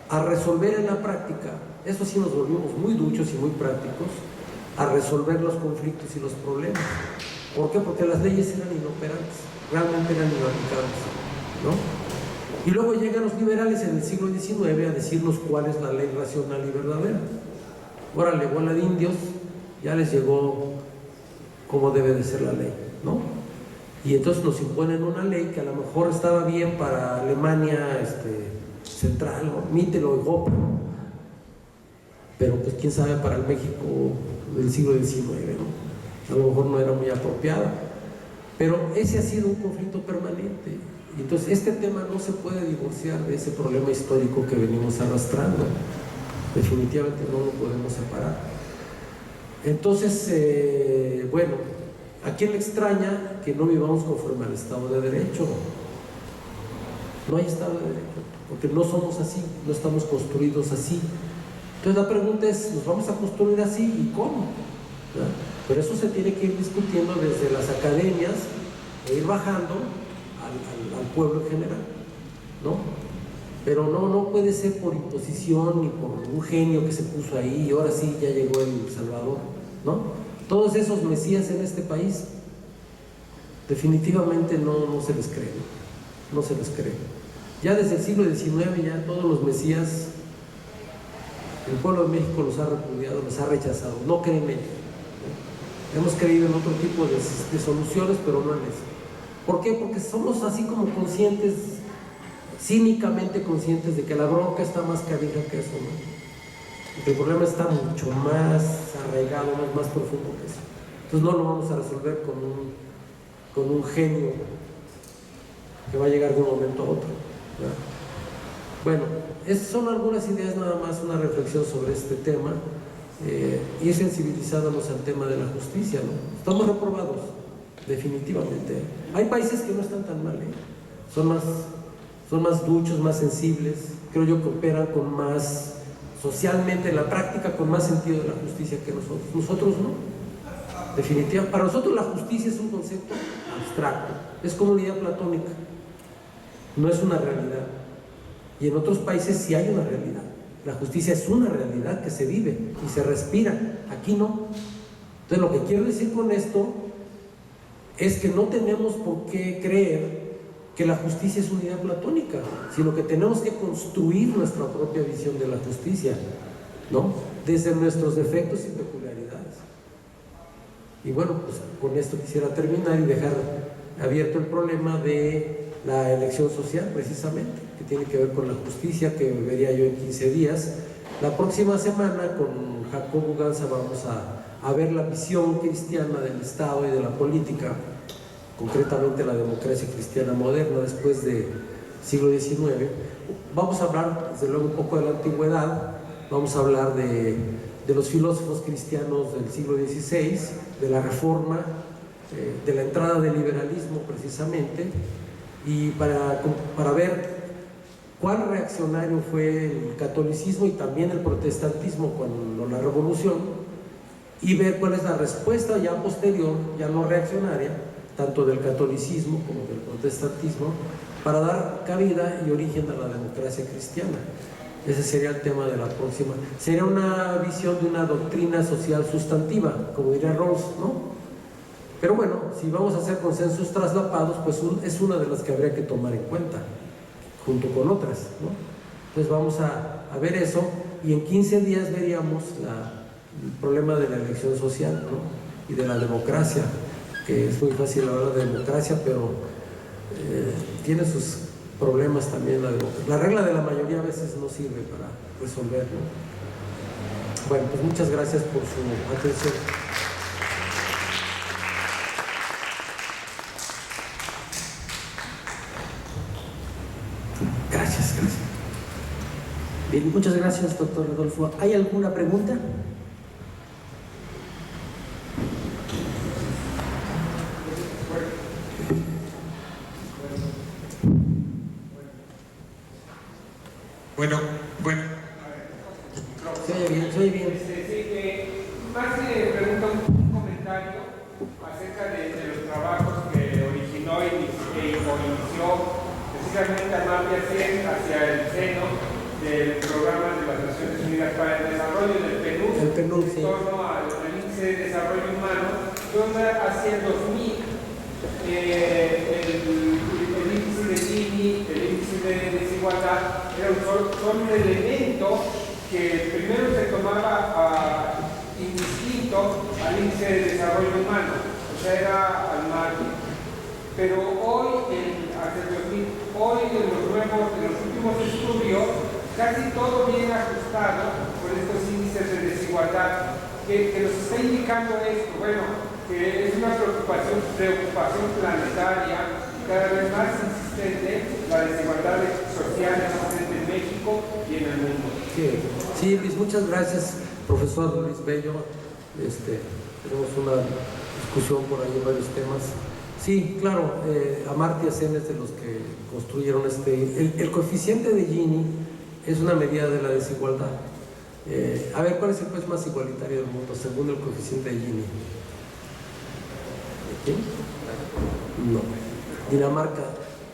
a resolver en la práctica, eso sí nos volvimos muy duchos y muy prácticos, a resolver los conflictos y los problemas. ¿Por qué? Porque las leyes eran inoperantes, realmente eran inaplicables, ¿no? Y luego llegan los liberales en el siglo XIX a decirnos cuál es la ley racional y verdadera. Órale, bola de indios, ya les llegó cómo debe de ser la ley, ¿no? Y entonces nos imponen una ley que a lo mejor estaba bien para Alemania central, ¿no? Mítelo y Europa, ¿no? Pero pues quién sabe para el México del siglo XIX, ¿no? A lo mejor no era muy apropiada, pero ese ha sido un conflicto permanente. Y entonces este tema no se puede divorciar de ese problema histórico que venimos arrastrando. Definitivamente no lo podemos separar. Entonces, bueno, ¿a quién le extraña que no vivamos conforme al Estado de Derecho? No hay Estado de Derecho, porque no somos así, no estamos construidos así. Entonces la pregunta es, ¿nos vamos a construir así y cómo? ¿Verdad? Pero eso se tiene que ir discutiendo desde las academias e ir bajando al pueblo en general, ¿no? Pero no puede ser por imposición ni por un genio que se puso ahí y ahora sí ya llegó el Salvador, ¿no? Todos esos mesías en este país definitivamente no se les cree, no se les cree. Ya desde el siglo XIX ya todos los mesías, el pueblo de México los ha repudiado, los ha rechazado, no creen en ellos, ¿no? Hemos creído en otro tipo de soluciones, pero no en eso. ¿Por qué? Porque somos así como conscientes, cínicamente conscientes de que la bronca está más canija que eso, ¿no? Que el problema está mucho más arraigado, más profundo que eso. Entonces no lo vamos a resolver con un genio que va a llegar de un momento a otro, ¿verdad? Bueno, esas son algunas ideas, nada más una reflexión sobre este tema, ir sensibilizándonos al tema de la justicia, ¿no? Estamos reprobados, definitivamente. Hay países que no están tan mal, son más duchos, más sensibles, creo yo que operan con más, socialmente en la práctica, con más sentido de la justicia que nosotros. Nosotros no, definitivamente. Para nosotros la justicia es un concepto abstracto, es como una idea platónica, no es una realidad. Y en otros países sí hay una realidad. La justicia es una realidad que se vive y se respira. Aquí no. Entonces lo que quiero decir con esto es que no tenemos por qué creer que la justicia es una idea platónica, sino que tenemos que construir nuestra propia visión de la justicia, ¿no? Desde nuestros defectos y peculiaridades. Y bueno, pues con esto quisiera terminar y dejar abierto el problema de la elección social, precisamente, que tiene que ver con la justicia, que vería yo en 15 días. La próxima semana con Jacobo Ganza vamos a ver la visión cristiana del Estado y de la política, concretamente la democracia cristiana moderna después del siglo XIX. Vamos a hablar, desde luego, un poco de la antigüedad, vamos a hablar de los filósofos cristianos del siglo XVI, de la Reforma, de la entrada del liberalismo precisamente, y para ver cuál reaccionario fue el catolicismo y también el protestantismo cuando la revolución, y ver cuál es la respuesta ya posterior, ya no reaccionaria, tanto del catolicismo como del protestantismo, para dar cabida y origen a la democracia cristiana. Ese sería el tema de la próxima. Sería una visión de una doctrina social sustantiva, como diría Rawls, ¿no? Pero bueno, si vamos a hacer consensos traslapados, pues es una de las que habría que tomar en cuenta, junto con otras, ¿no? Entonces vamos a ver eso, y en 15 días veríamos el problema de la elección social, ¿no? Y de la democracia, que es muy fácil hablar de democracia, pero tiene sus problemas también la democracia. La regla de la mayoría a veces no sirve para resolverlo. Bueno, pues muchas gracias por su atención. Gracias. Bien, muchas gracias, doctor Rodolfo. ¿Hay alguna pregunta? Bueno. Se oye bien. Más pregunta un comentario acerca de los trabajos que originó e inició precisamente Amartya Sen hacia el seno del programa de las Naciones Unidas para el Desarrollo del PNUD, sí. En torno al índice de desarrollo humano, donde hacia el 2000 el índice de Gini, el índice de desigualdad, son un elemento que primero se tomaba indistinto al índice de desarrollo humano. sea, era al margen. Pero hoy, hoy en los últimos estudios, casi todo viene ajustado por estos índices de desigualdad que nos está indicando esto, bueno, que es una preocupación planetaria y cada vez más insistente la desigualdad social existente en México y en el mundo. Sí, Luis, muchas gracias, profesor Luis Bello. Tenemos una discusión por ahí en varios temas. Sí, claro, Amartya Sen es de los que construyeron el coeficiente de Gini es una medida de la desigualdad. A ver, ¿cuál es el país más igualitario del mundo según el coeficiente de Gini? ¿Quién? No. Dinamarca.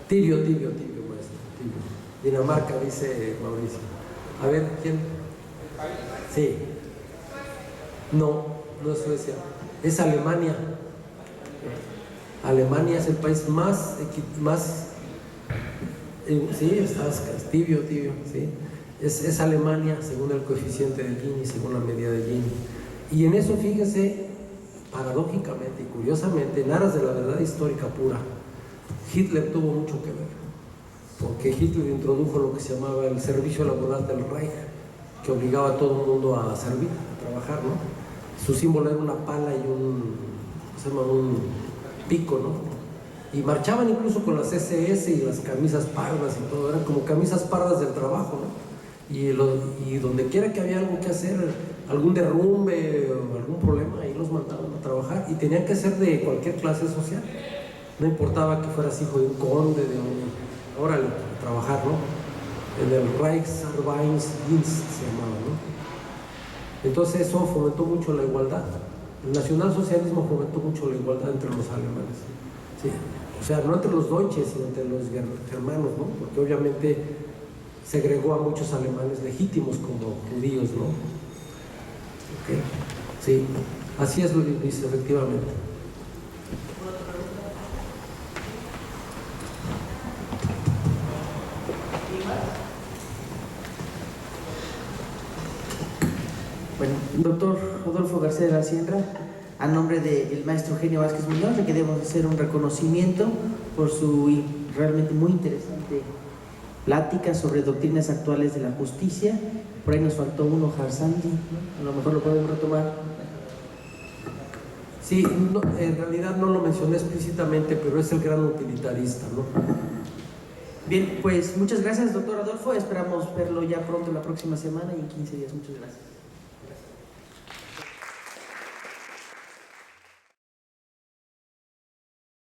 Tibio, maestro. Tibio. Dinamarca, dice Mauricio. A ver, ¿quién? Sí. No es Suecia. Es Alemania. Alemania es el país más sí, es tibio, sí. Es Alemania según el coeficiente de Gini, según la medida de Gini. Y en eso, fíjese, paradójicamente y curiosamente, en aras de la verdad histórica pura, Hitler tuvo mucho que ver, porque Hitler introdujo lo que se llamaba el servicio laboral del Reich, que obligaba a todo el mundo a servir, a trabajar, ¿no? Su símbolo era una pala y un pico, ¿no? Y marchaban incluso con las SS y las camisas pardas y todo, eran como camisas pardas del trabajo, ¿no? Y donde quiera que había algo que hacer, algún derrumbe o algún problema, ahí los mandaban a trabajar y tenían que ser de cualquier clase social, no importaba que fueras hijo de un conde, órale, a trabajar, ¿no? En el Reichsarbeitsdienst se llamaba, ¿no? Entonces eso fomentó mucho la igualdad. El nacionalsocialismo fomentó mucho la igualdad entre los alemanes, ¿sí? O sea, no entre los deutsches, sino entre los germanos, ¿no? Porque obviamente segregó a muchos alemanes legítimos como judíos, ¿no? ¿Okay? Sí, así es, Luis, efectivamente. Bueno, doctor Rodolfo García de la Sierra, a nombre del maestro Eugenio Vázquez Muñoz, le queremos hacer un reconocimiento por su realmente muy interesante plática sobre doctrinas actuales de la justicia. Por ahí nos faltó uno, Harsanti, ¿no? A lo mejor lo podemos retomar. Sí, no, en realidad no lo mencioné explícitamente, pero es el gran utilitarista, ¿no? Bien, pues muchas gracias, doctor Adolfo. Esperamos verlo ya pronto la próxima semana y en 15 días. Muchas gracias.